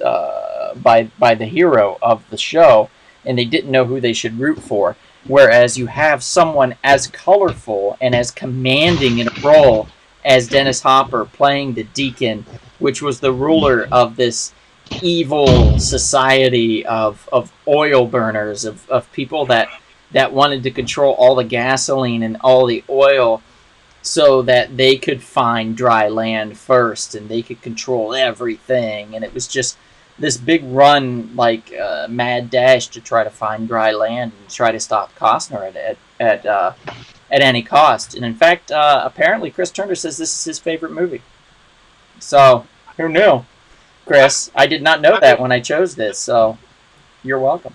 by the hero of the show, and they didn't know who they should root for. Whereas you have someone as colorful and as commanding in a role as Dennis Hopper playing the Deacon, which was the ruler of this evil society of oil burners, of people that wanted to control all the gasoline and all the oil so that they could find dry land first and they could control everything. And it was just this big run, like mad dash to try to find dry land and try to stop Costner at any cost. And in fact, apparently Chris Turner says this is his favorite movie. So who knew? Chris. I did not know that when I chose this, so you're welcome.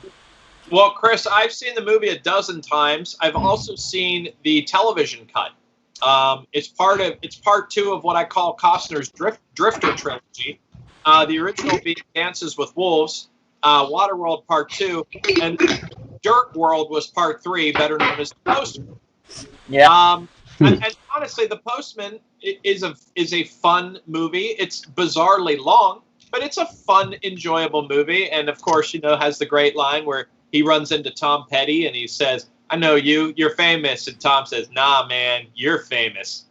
Well, Chris, I've seen the movie a dozen times. I've also seen the television cut. It's part two of what I call Costner's Drifter trilogy. The original being Dances with Wolves, Waterworld Part 2, and Dirt World was Part 3, better known as The Postman. Yeah. And honestly, The Postman is a fun movie. It's bizarrely long, but it's a fun, enjoyable movie. And of course, has the great line where he runs into Tom Petty and he says, "I know you're famous." And Tom says, "Nah, man, you're famous."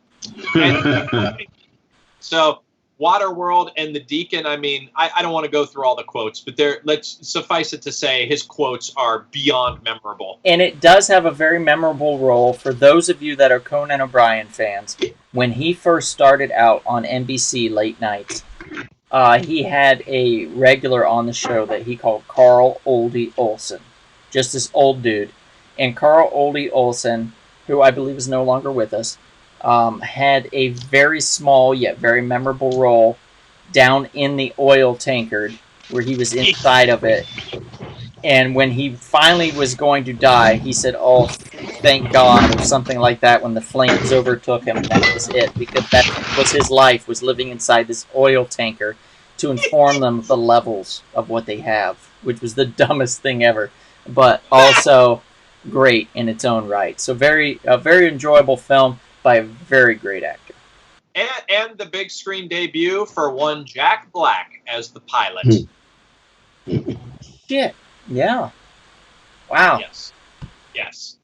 So Waterworld and The Deacon, I mean, I don't want to go through all the quotes, but let's suffice it to say his quotes are beyond memorable. And it does have a very memorable role for those of you that are Conan O'Brien fans. When he first started out on NBC late nights, he had a regular on the show that he called Carl Oldie Olsen. Just this old dude. And Carl Oldie Olsen, who I believe is no longer with us, had a very small yet very memorable role down in the oil tankard where he was inside of it. And when he finally was going to die, he said, "Oh, thank God," or something like that, when the flames overtook him, and that was it, because that was his life, was living inside this oil tanker to inform them of the levels of what they have, which was the dumbest thing ever, but also great in its own right. So a very enjoyable film by a very great actor. And the big screen debut for one Jack Black as the pilot. Shit. Yeah. Wow. Yes.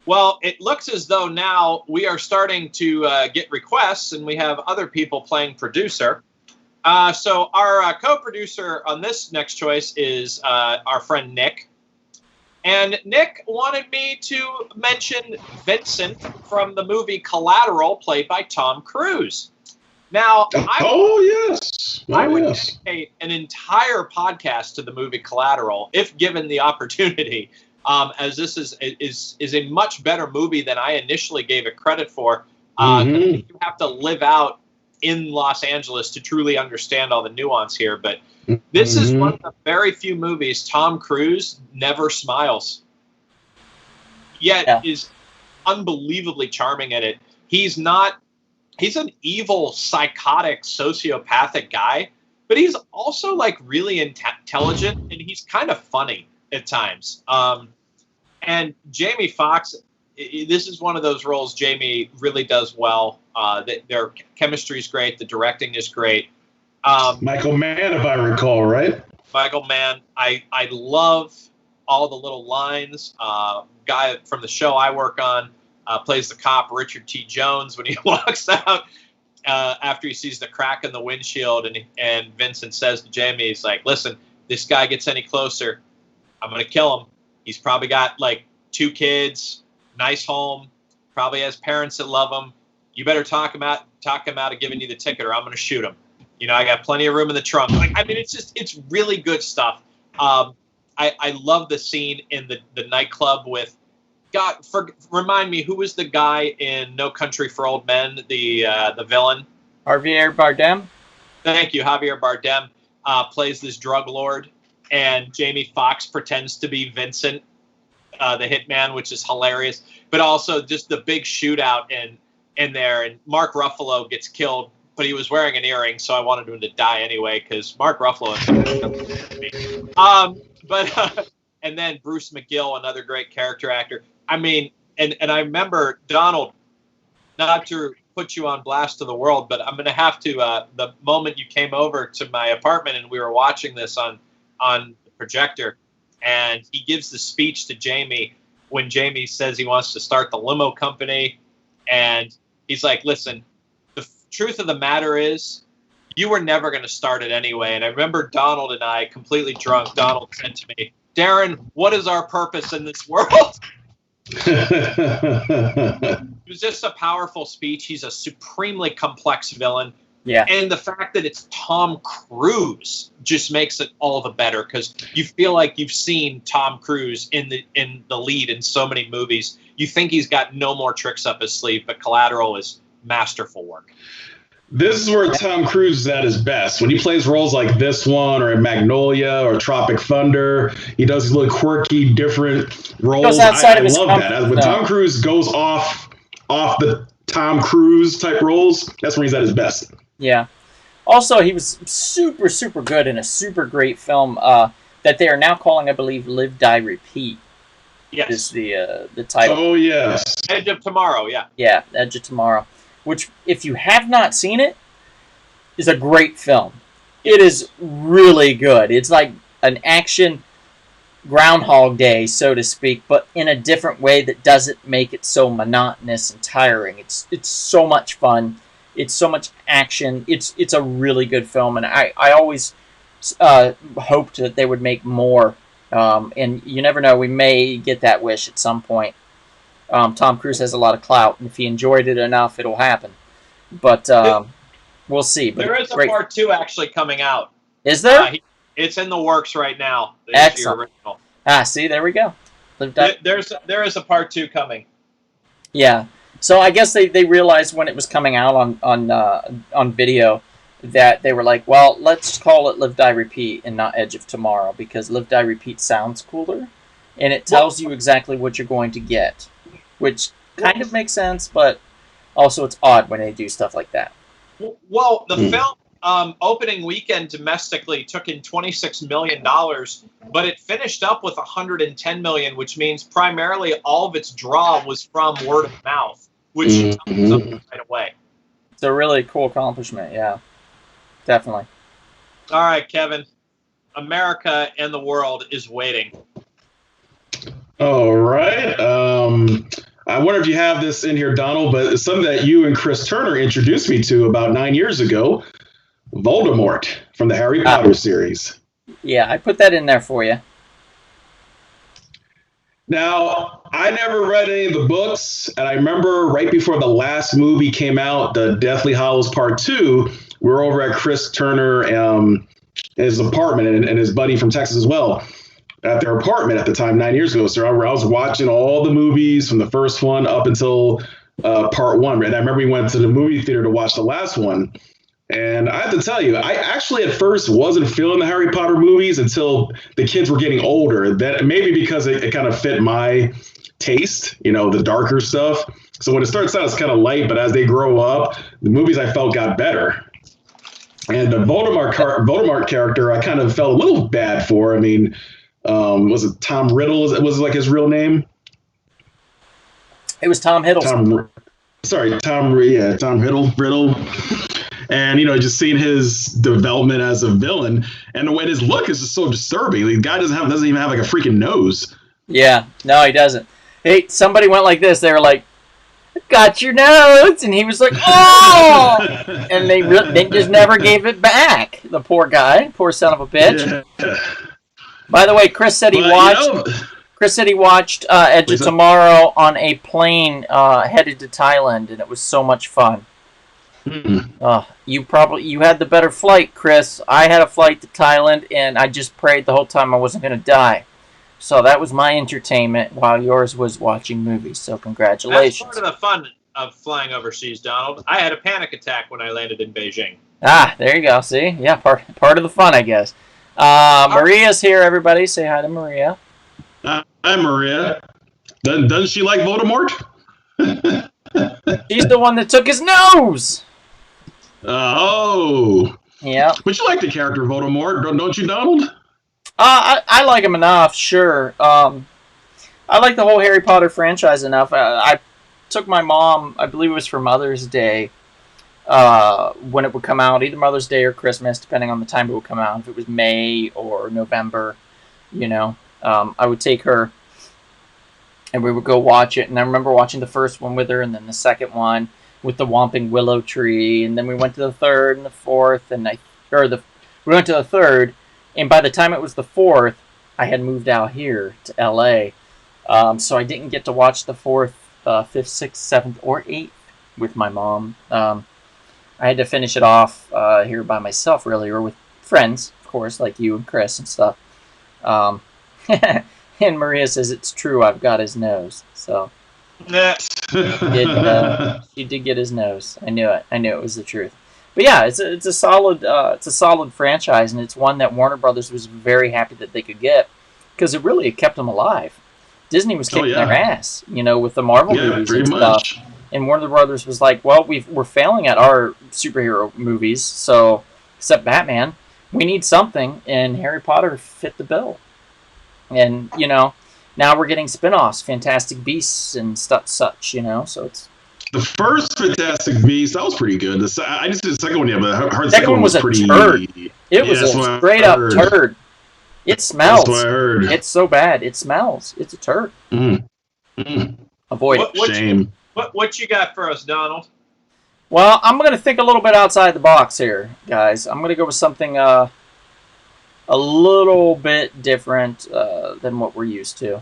Well, it looks as though now we are starting to get requests, and we have other people playing producer. So our co-producer on this next choice is our friend Nick. And Nick wanted me to mention Vincent from the movie Collateral, played by Tom Cruise. Now, I would dedicate an entire podcast to the movie Collateral if given the opportunity, as this is a much better movie than I initially gave it credit for. You have to live out in Los Angeles to truly understand all the nuance here, but this is one of the very few movies Tom Cruise never smiles, yet is unbelievably charming in it. He's an evil, psychotic, sociopathic guy, but he's also like really intelligent, and he's kind of funny at times. And Jamie Foxx, this is one of those roles Jamie really does well. Their chemistry is great. The directing is great. Michael Mann, if I recall, right? Michael Mann. I love all the little lines. Guy from the show I work on plays the cop, Richard T. Jones, when he walks out after he sees the crack in the windshield, and Vincent says to Jamie, he's like, "Listen, this guy gets any closer, I'm going to kill him. He's probably got like 2 kids, nice home, probably has parents that love him. You better talk him out of giving you the ticket, or I'm going to shoot him. I got plenty of room in the trunk." Like, I mean, it's really good stuff. I love the scene in the nightclub with, remind me, who was the guy in No Country for Old Men, the villain? Javier Bardem. Thank you. Javier Bardem plays this drug lord, and Jamie Foxx pretends to be Vincent, the hitman, which is hilarious. But also just the big shootout in there, and Mark Ruffalo gets killed, but he was wearing an earring, so I wanted him to die anyway, because Mark Ruffalo is and then Bruce McGill, another great character actor. I mean, and I remember, Donald, not to put you on blast to the world, but I'm going to have to, the moment you came over to my apartment and we were watching this on the projector, and he gives the speech to Jamie when Jamie says he wants to start the limo company, and he's like, "Listen, the truth of the matter is, you were never going to start it anyway." And I remember Donald and I, completely drunk, Donald said to me, "Darren, what is our purpose in this world?" It was just a powerful speech. He's a supremely complex villain. Yeah. And the fact that it's Tom Cruise just makes it all the better, because you feel like you've seen Tom Cruise in the lead in so many movies. You think he's got no more tricks up his sleeve, but Collateral is masterful work. This is where Tom Cruise is at his best. When he plays roles like this one, or in Magnolia, or Tropic Thunder, he does these little quirky, different roles. outside of I his love comfort that. When zone. Tom Cruise goes off the Tom Cruise type roles, that's when he's at his best. Yeah. Also, he was super, super good in a super great film that they are now calling, I believe, Live, Die, Repeat. Yes. Is the title. Oh, yes. Edge of Tomorrow, yeah. Yeah, Edge of Tomorrow. Which, if you have not seen it, is a great film. It is really good. It's like an action Groundhog Day, so to speak, but in a different way that doesn't make it so monotonous and tiring. It's so much fun. It's so much action. It's a really good film, and I always hoped that they would make more. And you never know, we may get that wish at some point. Tom Cruise has a lot of clout, and if he enjoyed it enough, it'll happen. But we'll see. But there is a part 2 actually coming out. Is there? It's in the works right now. Excellent. See, there we go. There is a part 2 coming. Yeah. So I guess they realized when it was coming out on video that they were like, well, let's call it Live, Die, Repeat and not Edge of Tomorrow, because Live, Die, Repeat sounds cooler, and it tells you exactly what you're going to get, which kind of makes sense, but also it's odd when they do stuff like that. Well, the film opening weekend domestically took in $26 million, but it finished up with $110 million, which means primarily all of its draw was from word of mouth, which tells you something right away. It's a really cool accomplishment, yeah. Definitely. All right, Kevin. America and the world is waiting. All right. I wonder if you have this in here, Donald, but it's something that you and Chris Turner introduced me to about 9 years ago. Voldemort from the Harry Potter series. Yeah, I put that in there for you. Now, I never read any of the books, and I remember right before the last movie came out, the Deathly Hallows Part 2, we were over at Chris Turner, his apartment, and his buddy from Texas as well, at their apartment at the time, 9 years ago. So I was watching all the movies from the first one up until Part 1. And I remember we went to the movie theater to watch the last one. And I have to tell you, I actually at first wasn't feeling the Harry Potter movies until the kids were getting older. That maybe because it kind of fit my taste, the darker stuff. So when it starts out, it's kind of light, but as they grow up, the movies I felt got better. And the Voldemort character, I kind of felt a little bad for. I mean, was it Tom Riddle? Was it like his real name? It was Tom Hiddleston. Tom Riddle. And, just seeing his development as a villain and the way his look is just so disturbing. The guy doesn't even have like a freaking nose. Yeah, no, he doesn't. Hey, somebody went like this. They were like, "Got your nose," and he was like, "Oh!" And they just never gave it back. The poor guy, poor son of a bitch. Yeah. By the way, Chris said he watched. Chris said he watched Edge of Tomorrow on a plane headed to Thailand, and it was so much fun. You had the better flight, Chris. I had a flight to Thailand, and I just prayed the whole time I wasn't going to die. So that was my entertainment while yours was watching movies. So congratulations. That's part of the fun of flying overseas, Donald. I had a panic attack when I landed in Beijing. There you go. See? Yeah, part of the fun, I guess. Maria's here, everybody. Say hi to Maria. Hi, Maria. Doesn't she like Voldemort? She's the one that took his nose. Oh. Yeah. But you like the character Voldemort, don't you, Donald? I like him enough, sure. I like the whole Harry Potter franchise enough. I took my mom, I believe it was for Mother's Day, when it would come out, either Mother's Day or Christmas, depending on the time it would come out. If it was May or November, I would take her, and we would go watch it. And I remember watching the first one with her, and then the second one with the Whomping Willow Tree, and then we went to the third and the fourth, and we went to the third, and by the time it was the fourth, I had moved out here to LA, so I didn't get to watch the fourth, fifth, sixth, seventh, or eighth with my mom. I had to finish it off here by myself, really, or with friends, of course, like you and Chris and stuff. And Maria says it's true, I've got his nose. So she did get his nose. I knew it. I knew it was the truth. But yeah, it's a solid franchise, and it's one that Warner Brothers was very happy that they could get because it really kept them alive. Disney was Oh kicking their yeah, ass, with the Marvel yeah, movies pretty and stuff, much. and Warner Brothers was like, "Well, we're failing at our superhero movies, so except Batman, we need something," and Harry Potter fit the bill. And now we're getting spin-offs, Fantastic Beasts and stuff such. So it's The first Fantastic Beast, that was pretty good. I just did the second one yet, but I heard the second second one one was was a turd. pretty. It Yeah, was that's a what I straight up heard. turd. It That's what I smells. heard. It's so bad. It smells. It's a turd. Mm, mm, Avoid it. shame. What you got for us, Donald? Well, I'm going to think a little bit outside the box here, guys. I'm going to go with something a little bit different than what we're used to.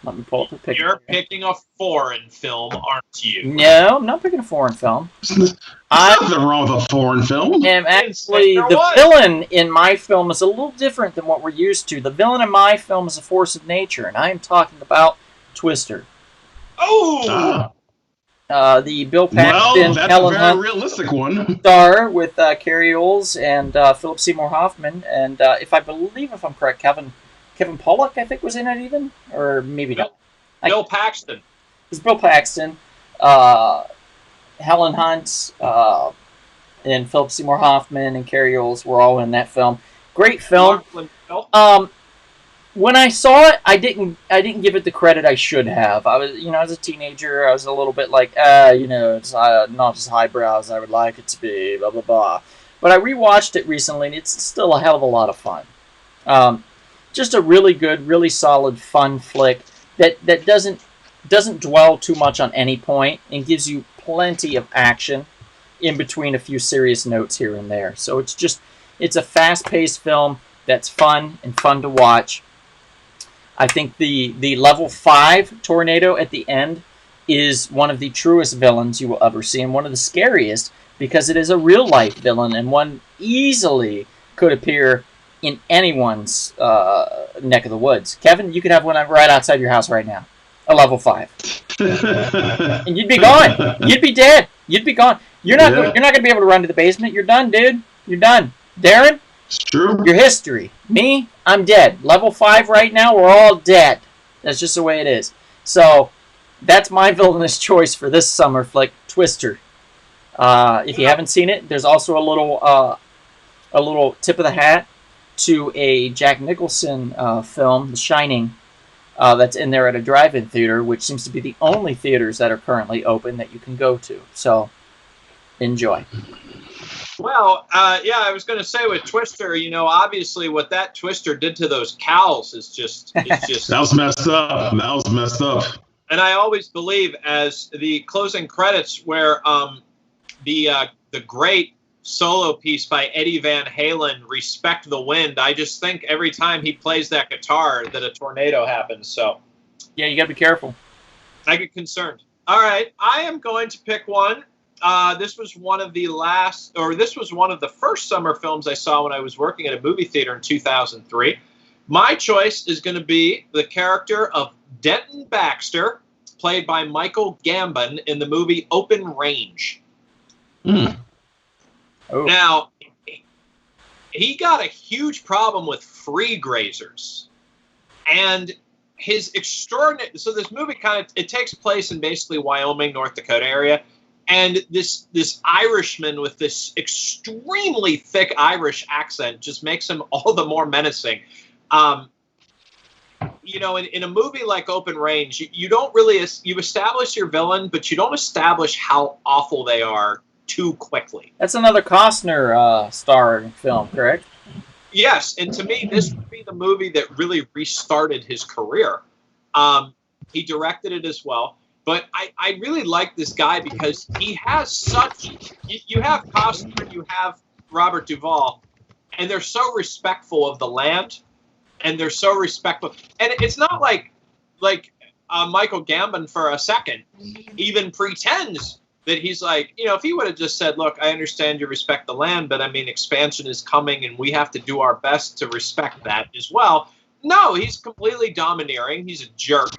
Let me pull up a picture. You're picking a foreign film, aren't you? No, I'm not picking a foreign film. There's nothing wrong with a foreign film. And actually, the villain in my film is a little different than what we're used to. The villain in my film is a force of nature, and I am talking about Twister. Oh! The Bill Paxton, that's Helen a very Hunt realistic one. star with Carrie Oles and Philip Seymour Hoffman, and if I'm correct, Kevin Pollak, I think, was in it even, or maybe not. Bill Paxton. It was Bill Paxton, Helen Hunt, and Philip Seymour Hoffman and Carrie Oles were all in that film. Great film. When I saw it, I didn't give it the credit I should have. I was, as a teenager, I was a little bit like, it's not as highbrow as I would like it to be, blah blah blah. But I rewatched it recently, and it's still a hell of a lot of fun. Just a really good, really solid, fun flick that doesn't dwell too much on any point and gives you plenty of action in between a few serious notes here and there. So it's a fast-paced film that's fun to watch. I think the level 5 tornado at the end is one of the truest villains you will ever see, and one of the scariest because it is a real-life villain and one easily could appear in anyone's neck of the woods. Kevin, you could have one right outside your house right now, a level 5, and you'd be gone. You'd be dead. You'd be gone. You're not going to be able to run to the basement. You're done, dude. You're done. Darren, it's true. Your history. Me, I'm dead. Level 5 right now. We're all dead. That's just the way it is. So that's my villainous choice for this summer flick, Twister. If you haven't seen it, there's also a little tip of the hat to a Jack Nicholson film, The Shining, that's in there at a drive-in theater, which seems to be the only theaters that are currently open that you can go to. So enjoy. Well, I was going to say with Twister, obviously what that Twister did to those cows is just that was messed up. And I always believe, as the closing credits, where the great solo piece by Eddie Van Halen, "Respect the Wind," I just think every time he plays that guitar that a tornado happens. So yeah, you got to be careful. I get concerned. All right, I am going to pick one. This was one of the first summer films I saw when I was working at a movie theater in 2003. My choice is going to be the character of Denton Baxter, played by Michael Gambon in the movie Open Range. Mm. Oh. Now, he got a huge problem with free grazers. And his extraordinary... So this movie it takes place in basically Wyoming, North Dakota area. And this Irishman with this extremely thick Irish accent just makes him all the more menacing. In a movie like Open Range, you don't really... You establish your villain, but you don't establish how awful they are too quickly. That's another Costner star film, correct? Yes, and to me, this would be the movie that really restarted his career. He directed it as well. But I really like this guy because he has such... You have Costner, you have Robert Duvall, and they're so respectful of the land, and they're so respectful. And it's not like Michael Gambon for a second even pretends that he's like, if he would have just said, look, I understand you respect the land, but I mean, expansion is coming, and we have to do our best to respect that as well. No, he's completely domineering. He's a jerk.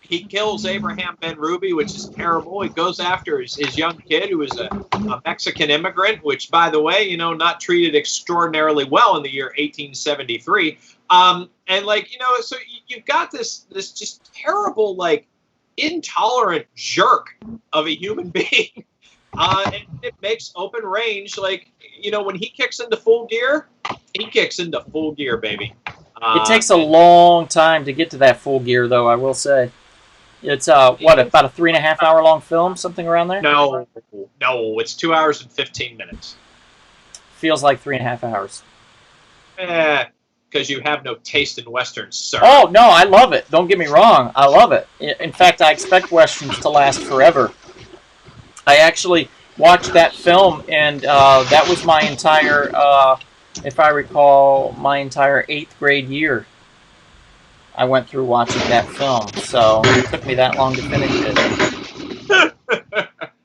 He kills Abraham Ben Ruby, which is terrible. He goes after his young kid, who is a Mexican immigrant, which, by the way, not treated extraordinarily well in the year 1873. And so you've got this just terrible, intolerant jerk of a human being. And it makes open range, when he kicks into full gear, he kicks into full gear, baby. It takes a long time to get to that full gear, though, I will say. It's, about a 3.5 hour long film, something around there? No, it's 2 hours and 15 minutes. Feels like 3.5 hours. Because you have no taste in Westerns, sir. Oh, no, I love it. Don't get me wrong. I love it. In fact, I expect Westerns to last forever. I actually watched that film, and that was my entire, if I recall, my entire 8th grade year. I went through watching that film, so it took me that long to finish it.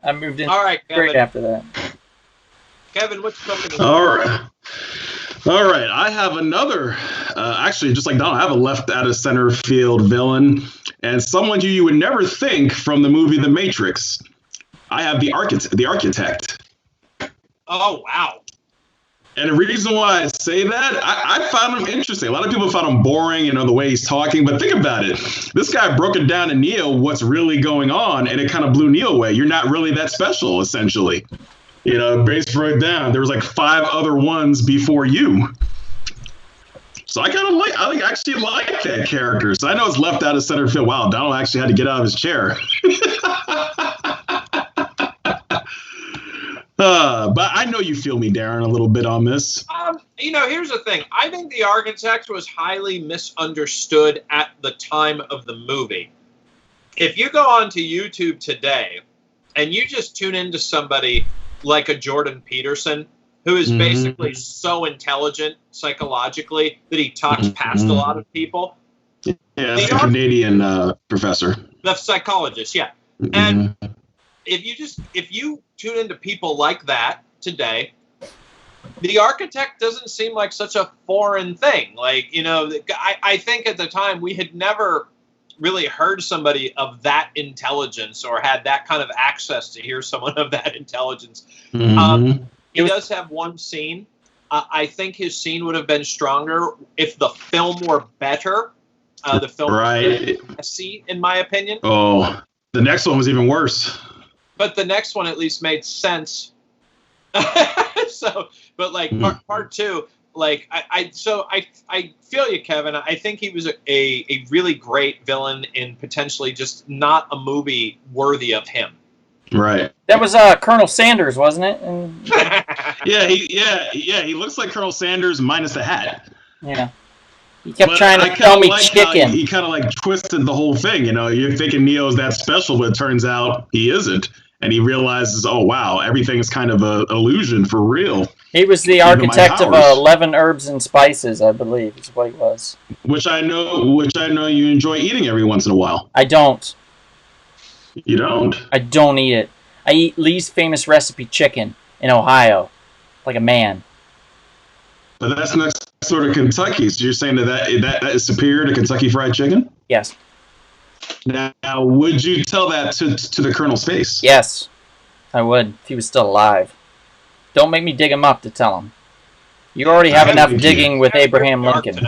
I moved in straight after that. Kevin, what's cooking? All right. I have another, actually, just like Donald, I have a left out of center field villain, and someone you would never think from the movie The Matrix. I have the architect. Oh, wow. And the reason why I say that, I found him interesting. A lot of people found him boring, the way he's talking. But think about it. This guy broke it down to Neo what's really going on, and it kind of blew Neo away. You're not really that special, essentially. Based right down. There was 5 other ones before you. So I actually like that character. So I know it's left out of center field. Wow, Donald actually had to get out of his chair. But I know you feel me, Darren, a little bit on this. Here's the thing. I think the architect was highly misunderstood at the time of the movie. If you go onto YouTube today and you just tune into somebody like a Jordan Peterson, who is basically so intelligent psychologically that he talks past a lot of people. Yeah, that's the Canadian professor. The psychologist, yeah. And if you tune into people like that today, the architect doesn't seem like such a foreign thing. I think at the time we had never really heard somebody of that intelligence or had that kind of access to hear someone of that intelligence. He does have one scene. I think his scene would have been stronger if the film were better. The film was messy, in my opinion. Oh, the next one was even worse. But the next one at least made sense. Part 2, I feel you, Kevin. I think he was a really great villain in potentially just not a movie worthy of him. Right. That was Colonel Sanders, wasn't it? He looks like Colonel Sanders minus the hat. Yeah. He kept trying to tell me chicken. He kind of twisted the whole thing. You're thinking Neo's that special, but it turns out he isn't. And he realizes, oh, wow, everything is kind of an illusion for real. He was the architect of 11 herbs and spices, I believe, is what he was. Which I know you enjoy eating every once in a while. I don't. You don't? I don't eat it. I eat Lee's Famous Recipe chicken in Ohio, like a man. But that's not sort of Kentucky. So you're saying that is superior to Kentucky Fried Chicken? Yes. Now, would you tell that to the Colonel's face? Yes, I would, if he was still alive. Don't make me dig him up to tell him. You already have enough digging with Abraham Lincoln.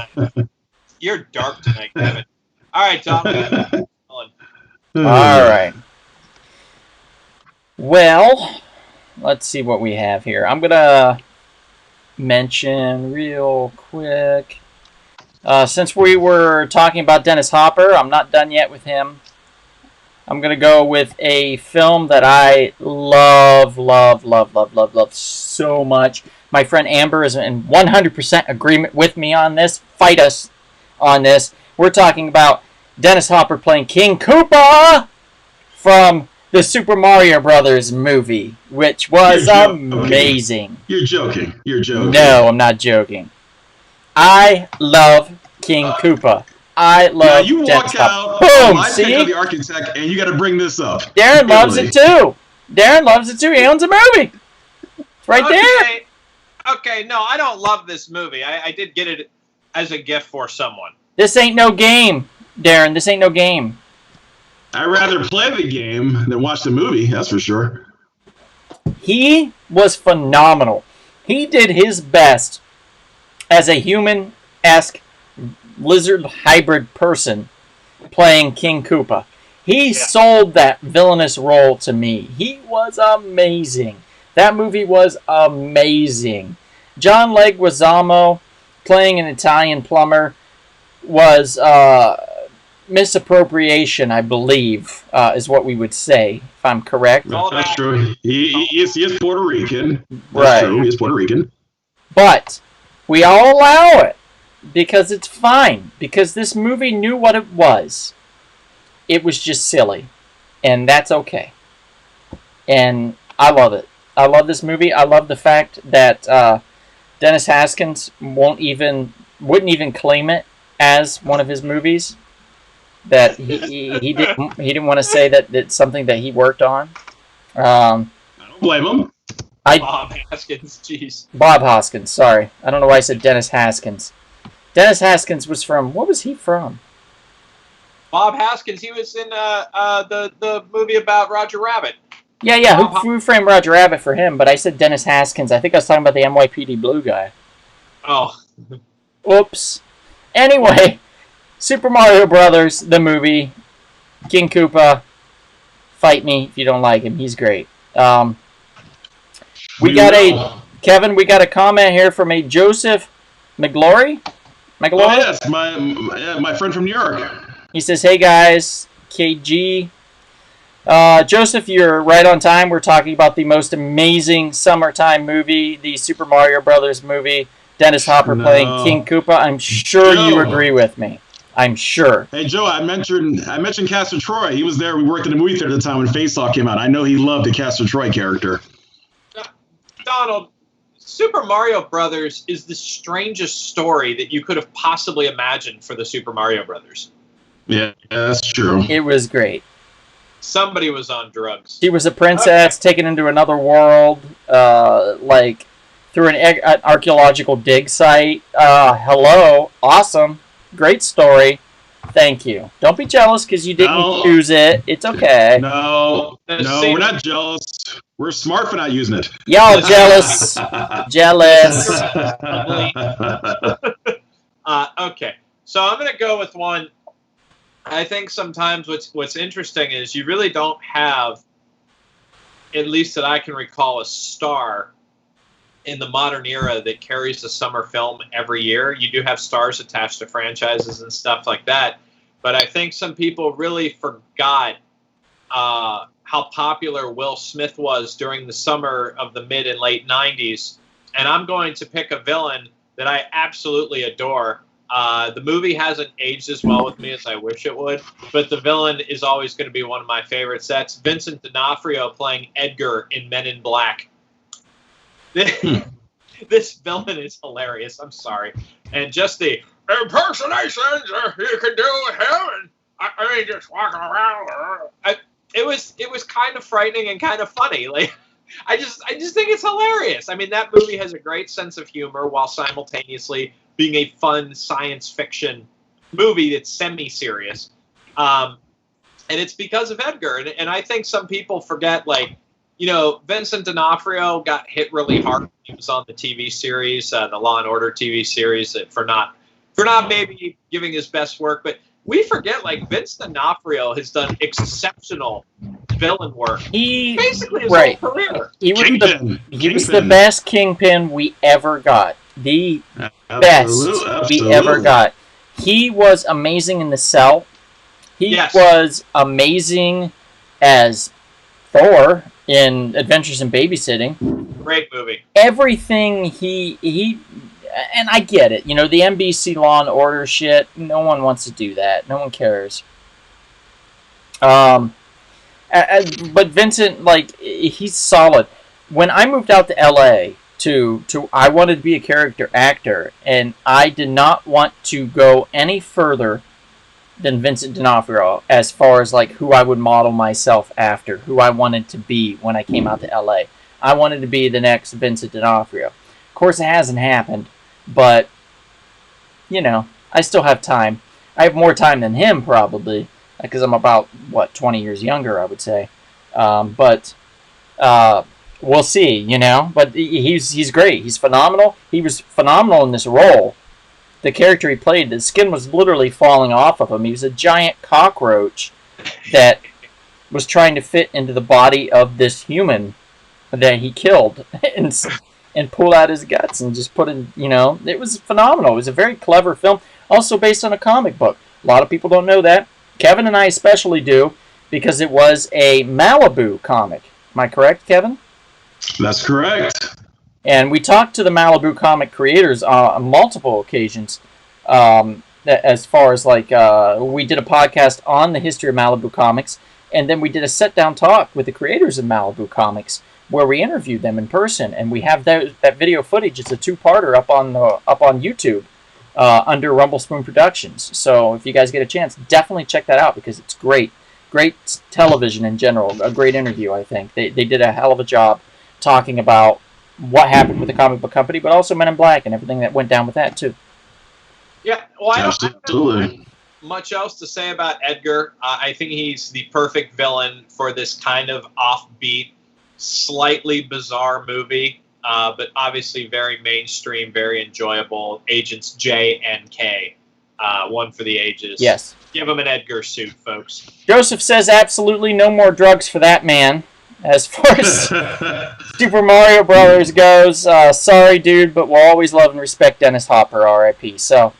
You're dark tonight, Kevin. All right, Tom. All right. Well, let's see what we have here. I'm going to mention real quick. Since we were talking about Dennis Hopper, I'm not done yet with him. I'm going to go with a film that I love so much. My friend Amber is in 100% agreement with me on this. Fight us on this. We're talking about Dennis Hopper playing King Koopa from the Super Mario Brothers movie, which was amazing. You're joking. No, I'm not joking. I love King Koopa. I love you Dennis walk out. Boom! I See? pick the architect, and you got to bring this up. Darren loves it too. Darren loves it too. He owns a movie. It's right there. Okay, no, I don't love this movie. I did get it as a gift for someone. This ain't no game, Darren. This ain't no game. I'd rather play the game than watch the movie. That's for sure. He was phenomenal. He did his best as a human-esque lizard hybrid person playing King Koopa. He sold that villainous role to me. He was amazing. That movie was amazing. John Leguizamo playing an Italian plumber was misappropriation, I believe, is what we would say, if I'm correct. That's true. He is Puerto Rican. That's right. True. He is Puerto Rican. But we all allow it because it's fine. Because this movie knew what it was. It was just silly. And that's okay. And I love it. I love this movie. I love the fact that Dennis Haskins wouldn't even claim it as one of his movies. That he didn't want to say that it's something that he worked on. I don't blame him. Bob Hoskins, jeez. Bob Hoskins, sorry. I don't know why I said Dennis Haskins. Dennis Haskins was from, what was he from? Bob Haskins, he was in the movie about Roger Rabbit. Yeah, who framed Roger Rabbit for him, but I said Dennis Haskins. I think I was talking about the NYPD Blue guy. Oh. Oops. Anyway, Super Mario Brothers, the movie, King Koopa, fight me if you don't like him. He's great. Kevin, we got a comment here from a Joseph McGlory. Oh, yes, my friend from New York. He says, "Hey guys, KG." Joseph, you're right on time. We're talking about the most amazing summertime movie, the Super Mario Brothers movie. Dennis Hopper playing King Koopa. I'm sure you agree with me. I'm sure. Hey Joe, I mentioned Castor Troy. He was there. We worked in the movie theater at the time when Face Off came out. I know he loved the Castor Troy character. Donald, Super Mario Brothers is the strangest story that you could have possibly imagined for the Super Mario Brothers. Yeah, that's true. It was great. Somebody was on drugs. She was a princess taken into another world, like through an archaeological dig site. Hello, awesome, great story. Thank you. Don't be jealous because you didn't choose it. It's okay. No, we're not jealous. We're smart for not using it. Y'all jealous. Jealous. Okay, so I'm going to go with one. I think sometimes what's interesting is you really don't have, at least that I can recall, a star in the modern era that carries a summer film every year. You do have stars attached to franchises and stuff like that, but I think some people really forgot how popular Will Smith was during the summer of the mid and late 90s, and I'm going to pick a villain that I absolutely adore. The movie hasn't aged as well with me as I wish it would, but the villain is always going to be one of my favorites. That's Vincent D'Onofrio playing Edgar in Men in Black. This villain is hilarious. I'm sorry. And just the impersonations you can do with him, and I mean, just walking around. It was kind of frightening and kind of funny. Like, I just think it's hilarious. I mean, that movie has a great sense of humor while simultaneously being a fun science fiction movie that's semi-serious. And it's because of Edgar. And I think some people forget, like, you know, Vincent D'Onofrio got hit really hard when he was on the TV series, the Law and Order TV series, for not maybe giving his best work. But we forget, like, Vince D'Onofrio has done exceptional villain work. He basically his whole career. He was the best Kingpin we ever got. The best we ever got. He was amazing in The Cell. He was amazing as Thor in Adventures in Babysitting. Great movie. Everything he and I get it. You know, the NBC Law and Order shit, no one wants to do that. No one cares. But Vincent, like, he's solid. When I moved out to LA I wanted to be a character actor, and I did not want to go any further than Vincent D'Onofrio as far as, like, who I would model myself after, who I wanted to be when I came out to LA. I wanted to be the next Vincent D'Onofrio. Of course, it hasn't happened, but, you know, I still have time. I have more time than him, probably, because I'm about 20 years younger, I would say. But we'll see, you know. But he's great. He's phenomenal. He was phenomenal in this role. The character he played, the skin was literally falling off of him. He was a giant cockroach that was trying to fit into the body of this human that he killed and pull out his guts and just put in, you know, it was phenomenal. It was a very clever film, also based on a comic book. A lot of people don't know that. Kevin and I especially do, because it was a Malibu comic. Am I correct, Kevin? That's correct. And we talked to the Malibu comic creators on multiple occasions. As far as like, we did a podcast on the history of Malibu comics, and then we did a sit-down talk with the creators of Malibu comics, where we interviewed them in person, and we have that video footage. It's a two-parter up on YouTube under Rumble Spoon Productions. So if you guys get a chance, definitely check that out, because it's great television in general. A great interview, I think. They did a hell of a job talking about what happened with the comic book company, but also Men in Black and everything that went down with that too. Yeah, well, I don't have much else to say about Edgar. I think he's the perfect villain for this kind of offbeat, slightly bizarre movie, but obviously very mainstream, very enjoyable. Agents J and K, one for the ages. Yes. Give him an Edgar suit, folks. Joseph says absolutely no more drugs for that man. As far as Super Mario Brothers goes, sorry, dude, but we'll always love and respect Dennis Hopper, R.I.P. So,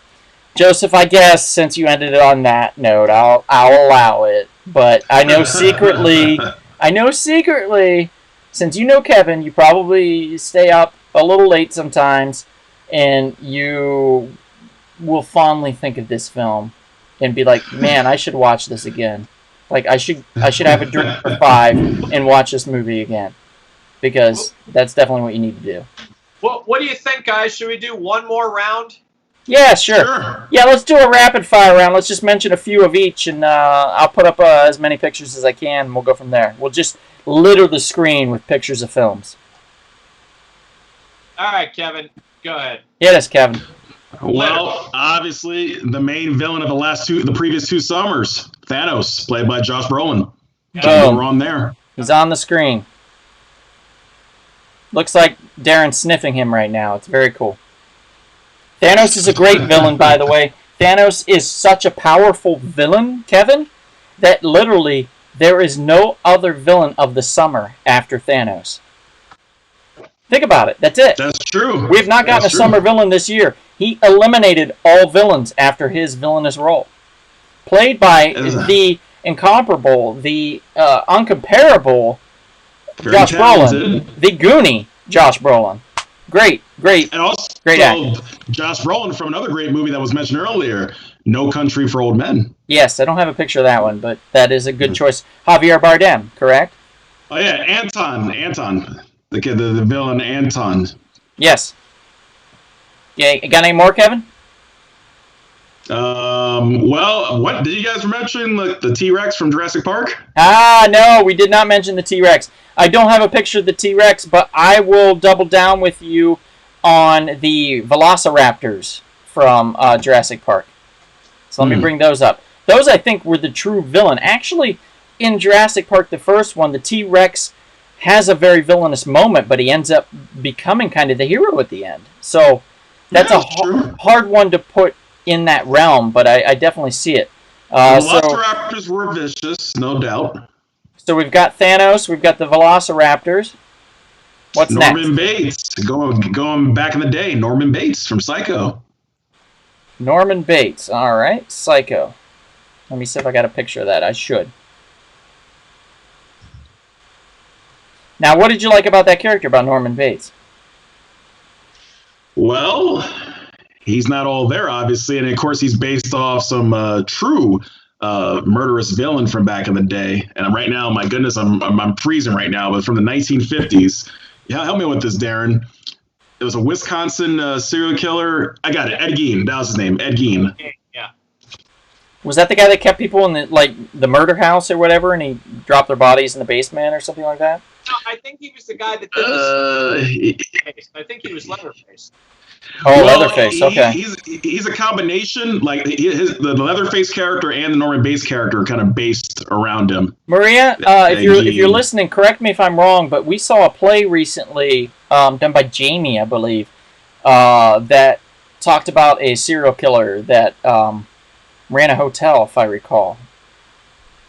Joseph, I guess since you ended it on that note, I'll allow it. But I know secretly, since you know Kevin, you probably stay up a little late sometimes, and you will fondly think of this film and be like, man, I should watch this again. Like, I should have a drink for 5 and watch this movie again, because that's definitely what you need to do. What do you think, guys? Should we do one more round? Yeah, sure. Yeah, let's do a rapid fire round. Let's just mention a few of each, and I'll put up as many pictures as I can, and we'll go from there. We'll just litter the screen with pictures of films. All right, Kevin, go ahead. Hit us, Kevin. Well, obviously, the main villain of the previous 2 summers, Thanos, played by Josh Brolin. We're on there. He's on the screen. Looks like Darren's sniffing him right now. It's very cool. Thanos is a great villain, by the way. Thanos is such a powerful villain, Kevin, that literally there is no other villain of the summer after Thanos. Think about it. That's it. That's true. We have not gotten a summer villain this year. He eliminated all villains after his villainous role. Played by the incomparable, the uncomparable Josh Brolin. The Goonie Josh Brolin. Great. And also, great actor. Josh Brolin from another great movie that was mentioned earlier, No Country for Old Men. Yes, I don't have a picture of that one, but that is a good choice. Javier Bardem, correct? Oh, yeah, Anton. The kid, the villain, Anton. Yes. Yeah, got any more, Kevin? Well, what did you guys mention? The T-Rex from Jurassic Park? No, we did not mention the T-Rex. I don't have a picture of the T-Rex, but I will double down with you on the Velociraptors from Jurassic Park. So let me bring those up. Those, I think, were the true villain. Actually, in Jurassic Park, the first one, the T-Rex has a very villainous moment, but he ends up becoming kind of the hero at the end. So that's hard one to put in that realm, but I definitely see it. Velociraptors were vicious, no doubt. So we've got Thanos, we've got the Velociraptors. What's Norman next? Bates, going back in the day, Norman Bates from Psycho. Norman Bates, all right, Psycho. Let me see if I got a picture of that. I should. Now, what did you like about that character, about Norman Bates? Well, he's not all there, obviously, and of course he's based off some true murderous villain from back in the day. And right now, my goodness, I'm freezing right now, but from the 1950s. Yeah, help me with this, Darren. It was a Wisconsin serial killer. I got it. Ed Gein. That was his name. Ed Gein. Yeah. Was that the guy that kept people in the murder house or whatever, and he dropped their bodies in the basement or something like that? No, I think he was the guy that did this. I think he was Leatherface. Oh, Well, Leatherface. Okay. he's a combination. Like the Leatherface character and the Norman Bates character are kind of based around him. Maria, if you're listening, correct me if I'm wrong, but we saw a play recently done by Jamie, I believe, that talked about a serial killer that ran a hotel, if I recall.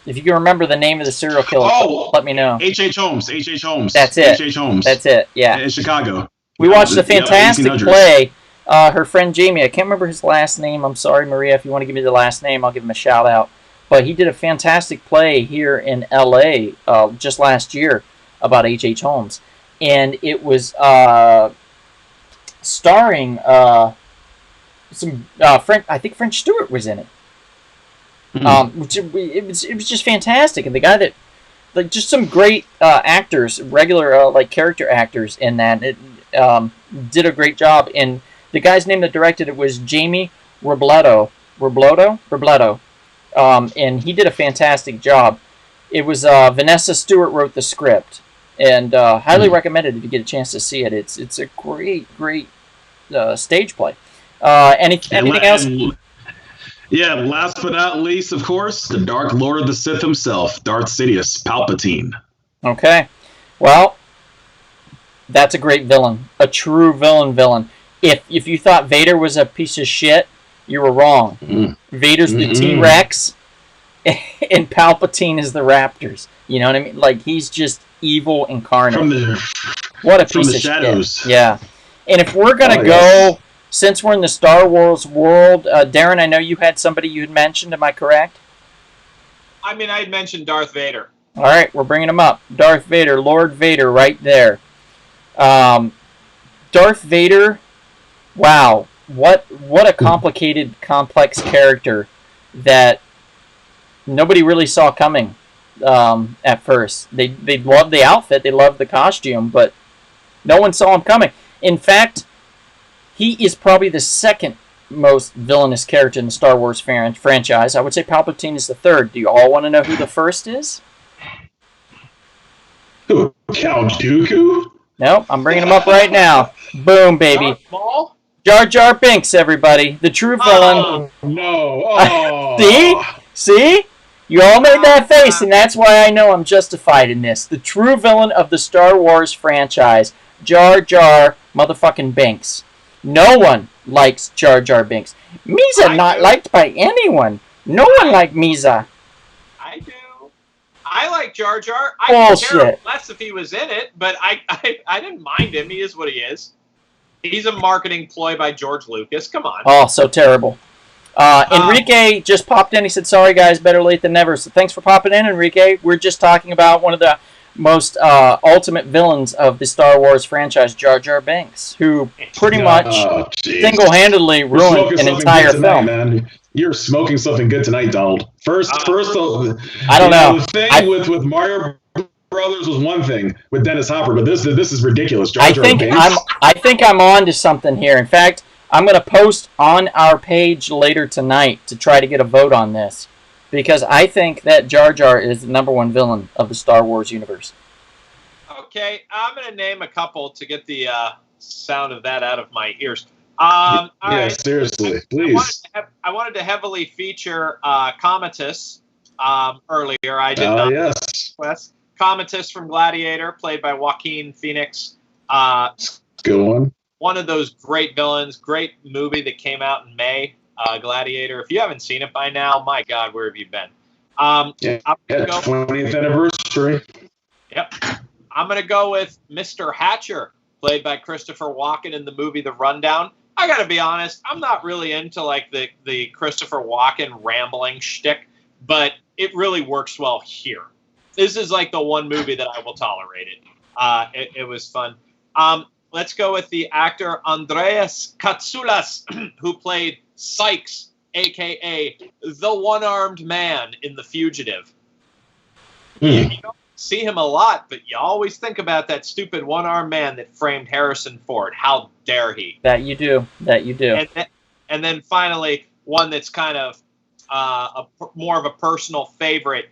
If you can remember the name of the serial killer, let me know. H.H. Holmes. H.H. Holmes. That's it. H.H. Holmes. That's it. Yeah. In Chicago. We watched a fantastic 1800s. play. Her friend Jamie, I can't remember his last name. I'm sorry, Maria. If you want to give me the last name, I'll give him a shout out. But he did a fantastic play here in L.A. Just last year about H.H. Holmes. And it was starring some French. I think French Stewart was in it. It was just fantastic, and the guy that just some great actors, regular like character actors in that did a great job. And the guy's name that directed it was Jamie Robledo, and he did a fantastic job. It was Vanessa Stewart wrote the script, and highly recommended if you get a chance to see it. It's a great stage play. Anything else? Yeah, last but not least, of course, the Dark Lord of the Sith himself, Darth Sidious, Palpatine. Okay. Well, that's a great villain. A true villain. If you thought Vader was a piece of shit, you were wrong. Vader's the T-Rex, and Palpatine is the Raptors. You know what I mean? Like, he's just evil incarnate. What a piece of shadows. Shit. Yeah. And if we're going to go... Since we're in the Star Wars world, Darren, I know you had somebody you had mentioned. Am I correct? I mean, I had mentioned Darth Vader. All right, we're bringing him up. Darth Vader, Lord Vader, right there. Darth Vader, wow, what a complicated, complex character that nobody really saw coming at first. They loved the outfit, they loved the costume, but no one saw him coming. In fact, he is probably the second most villainous character in the Star Wars franchise. I would say Palpatine is the third. Do you all want to know who the first is? Who? Count Dooku? No, I'm bringing him up right now. Boom, baby. Jar Jar Binks, everybody. The true villain. Oh, no. Oh. See? You all made that face, and that's why I know I'm justified in this. The true villain of the Star Wars franchise, Jar Jar motherfucking Binks. No one likes Jar Jar Binks. Misa not liked by anyone. No one liked Misa. I do. I like Jar Jar. Bullshit. I care less if he was in it, but I didn't mind him. He is what he is. He's a marketing ploy by George Lucas. Come on. Oh, so terrible. Enrique just popped in. He said, sorry, guys, better late than never. So thanks for popping in, Enrique. We're just talking about one of the most ultimate villains of the Star Wars franchise, Jar Jar Binks, who pretty much single-handedly ruined an entire film. Man. You're smoking something good tonight, Donald. First, I don't know. The thing with Mario Brothers was one thing with Dennis Hopper, but this is ridiculous. Jar Jar Binks. I think I'm on to something here. In fact, I'm going to post on our page later tonight to try to get a vote on this. Because I think that Jar Jar is the #1 villain of the Star Wars universe. Okay, I'm going to name a couple to get the sound of that out of my ears. Seriously, please. I wanted to heavily feature Commodus earlier. I did not. Yes. Commodus from Gladiator, played by Joaquin Phoenix. Good one. One of those great villains. Great movie that came out in May. Gladiator. If you haven't seen it by now, my God, where have you been? 20th anniversary. Yep. I'm going to go with Mr. Hatcher, played by Christopher Walken in the movie The Rundown. I got to be honest, I'm not really into like the Christopher Walken rambling shtick, but it really works well here. This is like the one movie that I will tolerate it. It was fun. Let's go with the actor Andreas Katsoulas, who played Sykes, a.k.a. the one-armed man in The Fugitive. You don't see him a lot, but you always think about that stupid one-armed man that framed Harrison Ford. How dare he? That you do. And then finally, one that's kind of more of a personal favorite.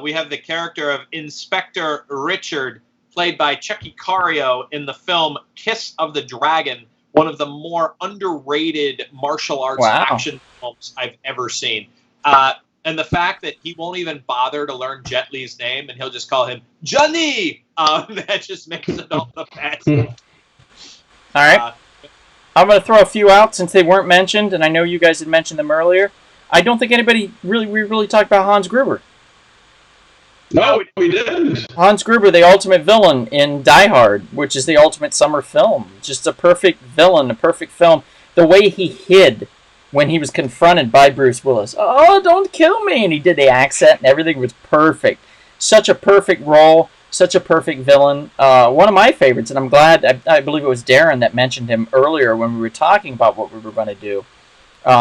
We have the character of Inspector Richard, played by Chucky Cario in the film Kiss of the Dragon, one of the more underrated martial arts action films I've ever seen. And the fact that he won't even bother to learn Jet Li's name and he'll just call him Johnny, that just makes it all the best. All right. I'm going to throw a few out since they weren't mentioned, and I know you guys had mentioned them earlier. I don't think anybody really talked about Hans Gruber. No, we didn't. Hans Gruber, the ultimate villain in Die Hard, which is the ultimate summer film. Just a perfect villain, a perfect film. The way he hid when he was confronted by Bruce Willis. Oh, don't kill me! And he did the accent and everything was perfect. Such a perfect role, such a perfect villain. One of my favorites, and I'm glad, I believe it was Darren that mentioned him earlier when we were talking about what we were going to do.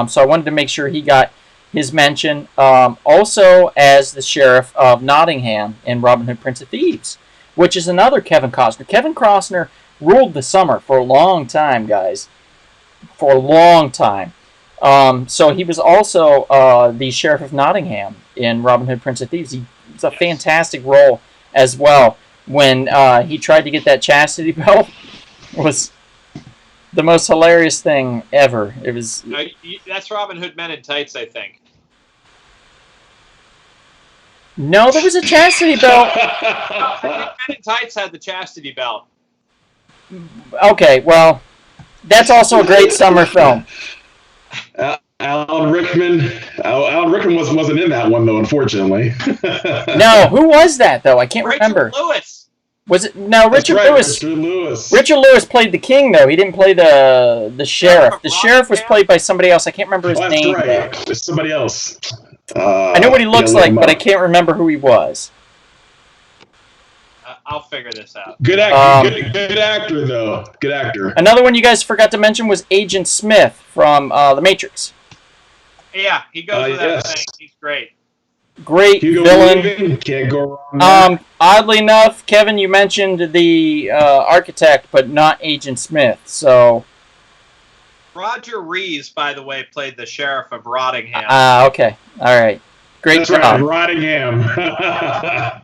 So I wanted to make sure he got his mention. Also as the Sheriff of Nottingham in Robin Hood, Prince of Thieves, which is another Kevin Costner. Kevin Costner ruled the summer for a long time, guys. For a long time. So he was also the Sheriff of Nottingham in Robin Hood, Prince of Thieves. It's a fantastic role as well. When he tried to get that chastity belt, was the most hilarious thing ever. It was. That's Robin Hood Men in Tights, I think. No, there was a chastity belt. I think Men in Tights had the chastity belt. Okay, well, that's also a great summer film. Alan Rickman wasn't in that one though, unfortunately. No, who was that though? I can't remember. Richard Lewis. Was it no Richard Lewis? Richard Lewis. Richard Lewis played the king though. He didn't play the sheriff. The sheriff was played by somebody else. I can't remember his name. Right. It's somebody else. I know what he looks like, but I can't remember who he was. I'll figure this out. Good actor. Good actor though. Good actor. Another one you guys forgot to mention was Agent Smith from The Matrix. Yeah, he goes with that thing. He's great. Great villain. Can't go wrong. Oddly enough, Kevin, you mentioned the architect, but not Agent Smith. So Roger Rees, by the way, played the Sheriff of Rottingham. Okay. All right. Great That's job. Right, Rottingham.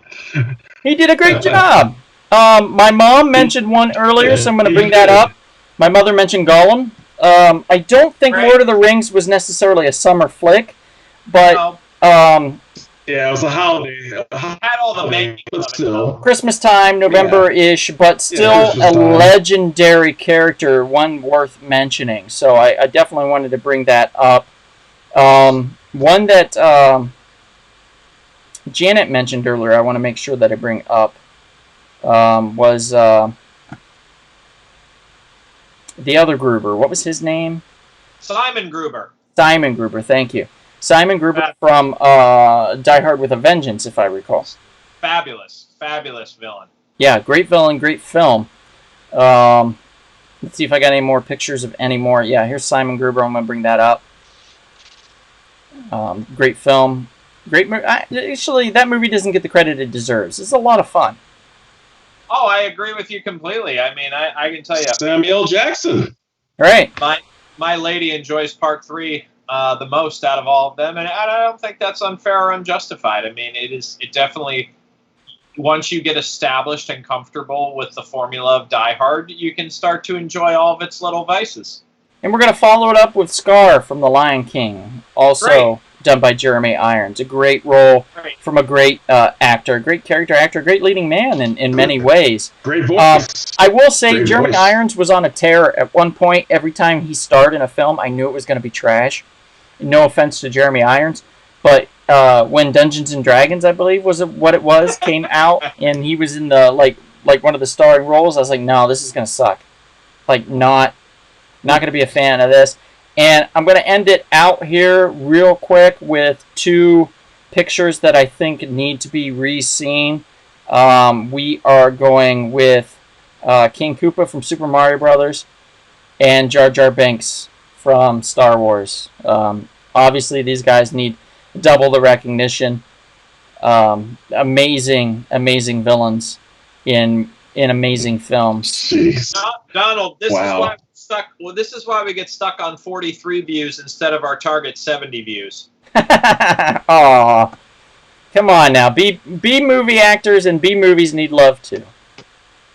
He did a great job. My mom mentioned one earlier, so I'm going to bring that up. My mother mentioned Gollum. I don't think Lord of the Rings was necessarily a summer flick, but yeah, it was a holiday. Had all the making, but still Christmas time, November-ish, but still a legendary character, one worth mentioning. So I definitely wanted to bring that up. One that Janet mentioned earlier, I want to make sure that I bring up, was the other Gruber. What was his name? Simon Gruber. Simon Gruber, thank you. Simon Gruber from Die Hard with a Vengeance, if I recall. Fabulous villain. Yeah, great villain, great film. Let's see if I got any more pictures of any more. Yeah, here's Simon Gruber. I'm going to bring that up. Great film. Great movie. Actually, that movie doesn't get the credit it deserves. It's a lot of fun. Oh, I agree with you completely. I mean, I can tell you. Samuel Jackson. Right. My lady enjoys Part 3 the most out of all of them, and I don't think that's unfair or unjustified. I mean, it definitely, once you get established and comfortable with the formula of Die Hard, you can start to enjoy all of its little vices. And we're going to follow it up with Scar from The Lion King, also done by Jeremy Irons. A great role from a great actor, great character actor, great leading man in many ways. Great voice. I will say Jeremy Irons was on a tear at one point. Every time he starred in a film, I knew it was going to be trash. No offense to Jeremy Irons, but when Dungeons and Dragons, I believe was what it was, came out, and he was in the like one of the starring roles, I was like, no, this is going to suck. Like, not going to be a fan of this. And I'm going to end it out here real quick with two pictures that I think need to be re-seen. We are going with King Koopa from Super Mario Brothers and Jar Jar Binks from Star Wars. Obviously, these guys need double the recognition. Amazing villains in amazing films. Jeez. Donald, this is why this is why we get stuck on 43 views instead of our target 70 views. Aw. Come on now. B movie actors and B movies need love too.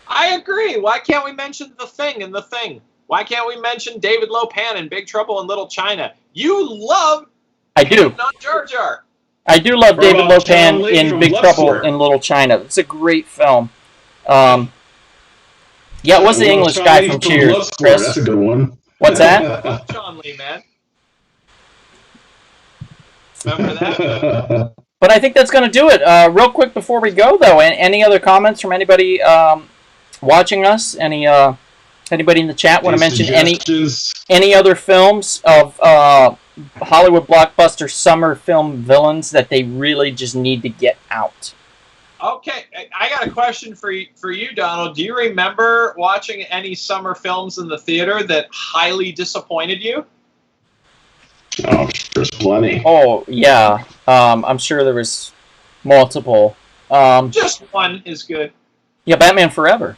I agree. Why can't we mention The Thing in The Thing? Why can't we mention David Lopan in Big Trouble in Little China? You love I do. not Jar Jar. I do love Or David about Lopan John Lee in from Big Trouble Bloodsport. in Little China. It's a great film. Yeah, it was the Well, English John guy Lee from Cheers, Bloodsport, Chris. that's a good one. What's that? Love John Lee, man. Remember that? But I think that's going to do it. Real quick before we go, though, any other comments from anybody watching us? Anybody in the chat want to mention any other films of Hollywood blockbuster summer film villains that they really just need to get out? Okay, I got a question for you, Donald. Do you remember watching any summer films in the theater that highly disappointed you? Oh, there's plenty. Oh, yeah. I'm sure there was multiple. Just one is good. Yeah, Batman Forever.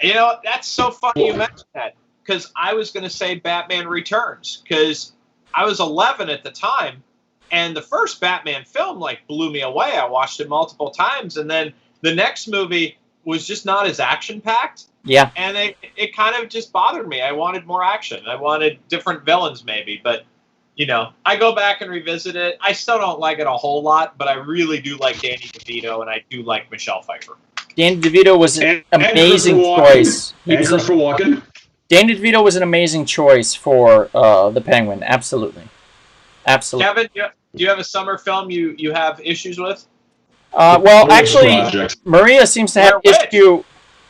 You know, that's so funny you mentioned that, because I was going to say Batman Returns, because I was 11 at the time, and the first Batman film, like, blew me away. I watched it multiple times, and then the next movie was just not as action-packed. Yeah. And it kind of just bothered me. I wanted more action. I wanted different villains, maybe, but, you know, I go back and revisit it. I still don't like it a whole lot, but I really do like Danny DeVito, and I do like Michelle Pfeiffer. Danny DeVito was an amazing choice. And Christopher Walken. Danny DeVito was an amazing choice for the Penguin. Absolutely. Kevin, do you have a summer film you have issues with? Well, actually, Maria seems to have issue.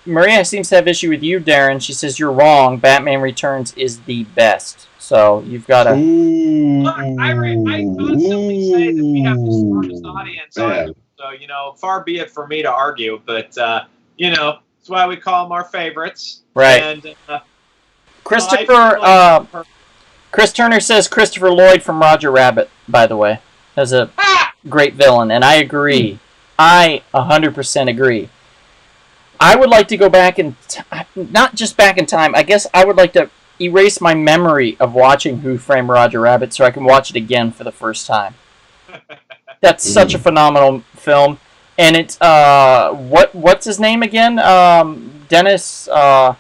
Maria seems to have issue with you, Darren. She says you're wrong. Batman Returns is the best. So you've got to. I constantly say that we have the smartest audience on. So, you know, far be it for me to argue, but, you know, that's why we call them our favorites. Right. And, Chris Turner says Christopher Lloyd from Roger Rabbit, by the way, as a great villain, and I agree. I 100% agree. I would like to go back not just back in time, I guess I would like to erase my memory of watching Who Framed Roger Rabbit so I can watch it again for the first time. That's such a phenomenal film, and it's what's his name again? Dennis. Bob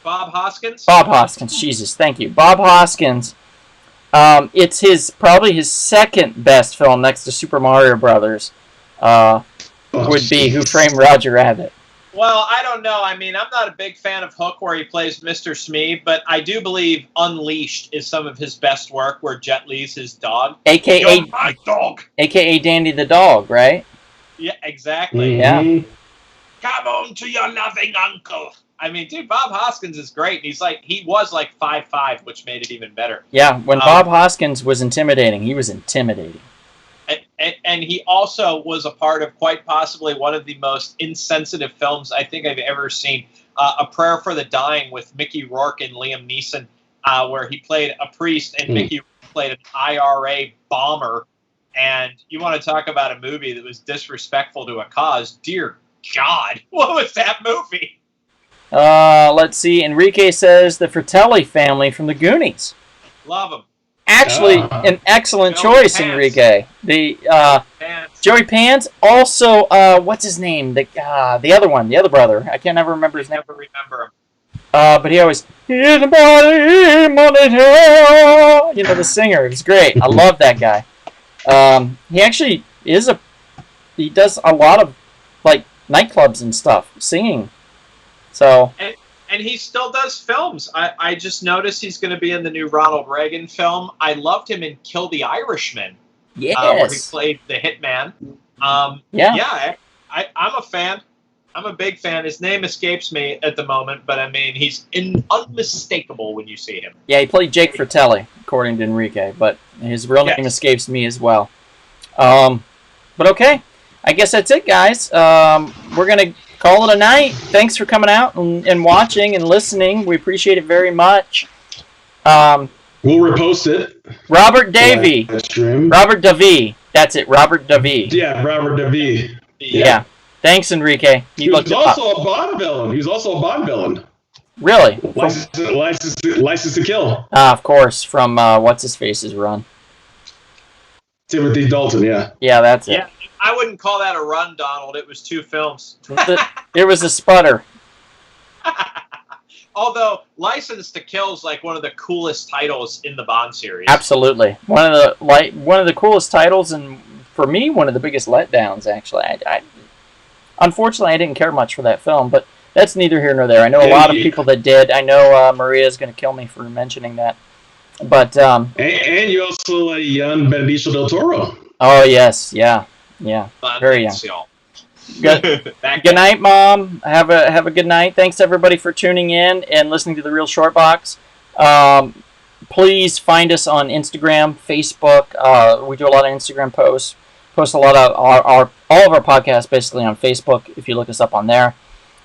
Hoskins. Bob Hoskins. Jesus, thank you, Bob Hoskins. It's probably his second best film next to Super Mario Brothers. Would be Who Framed Roger Rabbit. Well, I don't know. I mean, I'm not a big fan of Hook, where he plays Mr. Smee, but I do believe Unleashed is some of his best work, where Jet Li's his dog. AKA my dog. AKA Dandy the dog, right? Yeah, exactly. Mm-hmm. Yeah. Come on to your loving uncle. I mean, dude, Bob Hoskins is great. He was like 5'5", which made it even better. Yeah, when Bob Hoskins was intimidating, he was intimidating. And he also was a part of quite possibly one of the most insensitive films I think I've ever seen, A Prayer for the Dying, with Mickey Rourke and Liam Neeson, where he played a priest and Mickey played an IRA bomber. And you want to talk about a movie that was disrespectful to a cause? Dear God, what was that movie? Let's see. Enrique says the Fratelli family from the Goonies. Love him. Actually, an excellent Joey choice, Pants. Enrique. The Joey Pants. Also, what's his name? The other one, the other brother. I can't ever remember his name. Never remember him. But he always, anybody money hell? You know, the singer. He's great. I love that guy. He actually he does a lot of like nightclubs and stuff, singing. So. And he still does films. I just noticed he's going to be in the new Ronald Reagan film. I loved him in Kill the Irishman. Yes. Where he played the hitman. Yeah, I'm a fan. I'm a big fan. His name escapes me at the moment, but I mean, he's unmistakable when you see him. Yeah, he played Jake Fratelli, according to Enrique, but his real name escapes me as well. But okay, I guess that's it, guys. We're going to call it a night. Thanks for coming out and watching and listening. We appreciate it very much. We'll repost it. Robert Davey. Robert Davey. That's it, Robert Davey. Yeah, Robert Davey. Yeah. Thanks, Enrique. He was also a Bond villain. He was also a Bond villain. Really? License to Kill. Of course, from What's-His-Face's run. Timothy Dalton, yeah. Yeah, that's it. Yeah, I wouldn't call that a run, Donald. It was 2 films. There was a sputter. Although License to Kill is like one of the coolest titles in the Bond series. Absolutely, one of the coolest titles, and for me, one of the biggest letdowns. Actually, unfortunately I didn't care much for that film, but that's neither here nor there. I know a lot of people that did. I know Maria's going to kill me for mentioning that, but and you also like young Benicio del Toro. Oh yes, yeah, very young. Good night, Mom. Have a good night. Thanks everybody for tuning in and listening to the Real Short Box. Please find us on Instagram, Facebook. We do a lot of Instagram posts. Post a lot of all of our podcasts basically on Facebook. If you look us up on there,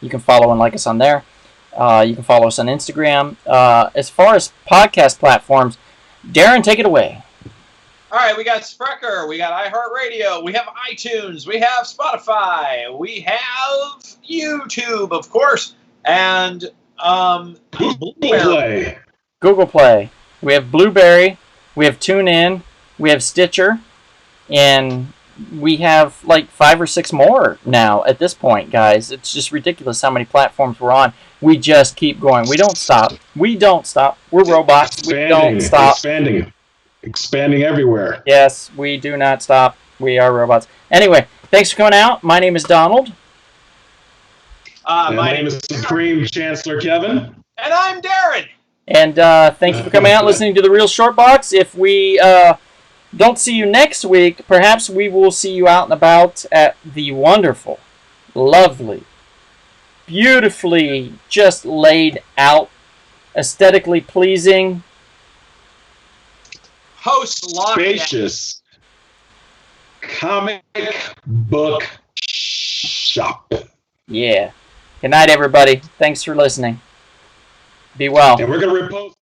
you can follow and like us on there. You can follow us on Instagram. As far as podcast platforms, Darren, take it away. All right, we got Spreaker, we got iHeartRadio, we have iTunes, we have Spotify, we have YouTube, of course, and Google Play. We have Blueberry, we have TuneIn, we have Stitcher, and we have like 5 or 6 more now at this point, guys. It's just ridiculous how many platforms we're on. We just keep going. We don't stop. We're robots. We don't stop. Expanding everywhere. Yes, we do not stop. We are robots. Anyway, thanks for coming out. My name is Donald. My name is Supreme Chancellor Kevin. And I'm Darren. And thank you for coming out, listening to The Real Short Box. If we don't see you next week, perhaps we will see you out and about at the wonderful, lovely, beautifully just laid out, aesthetically pleasing, spacious comic book shop. Yeah. Good night, everybody. Thanks for listening. Be well. And we're going to repost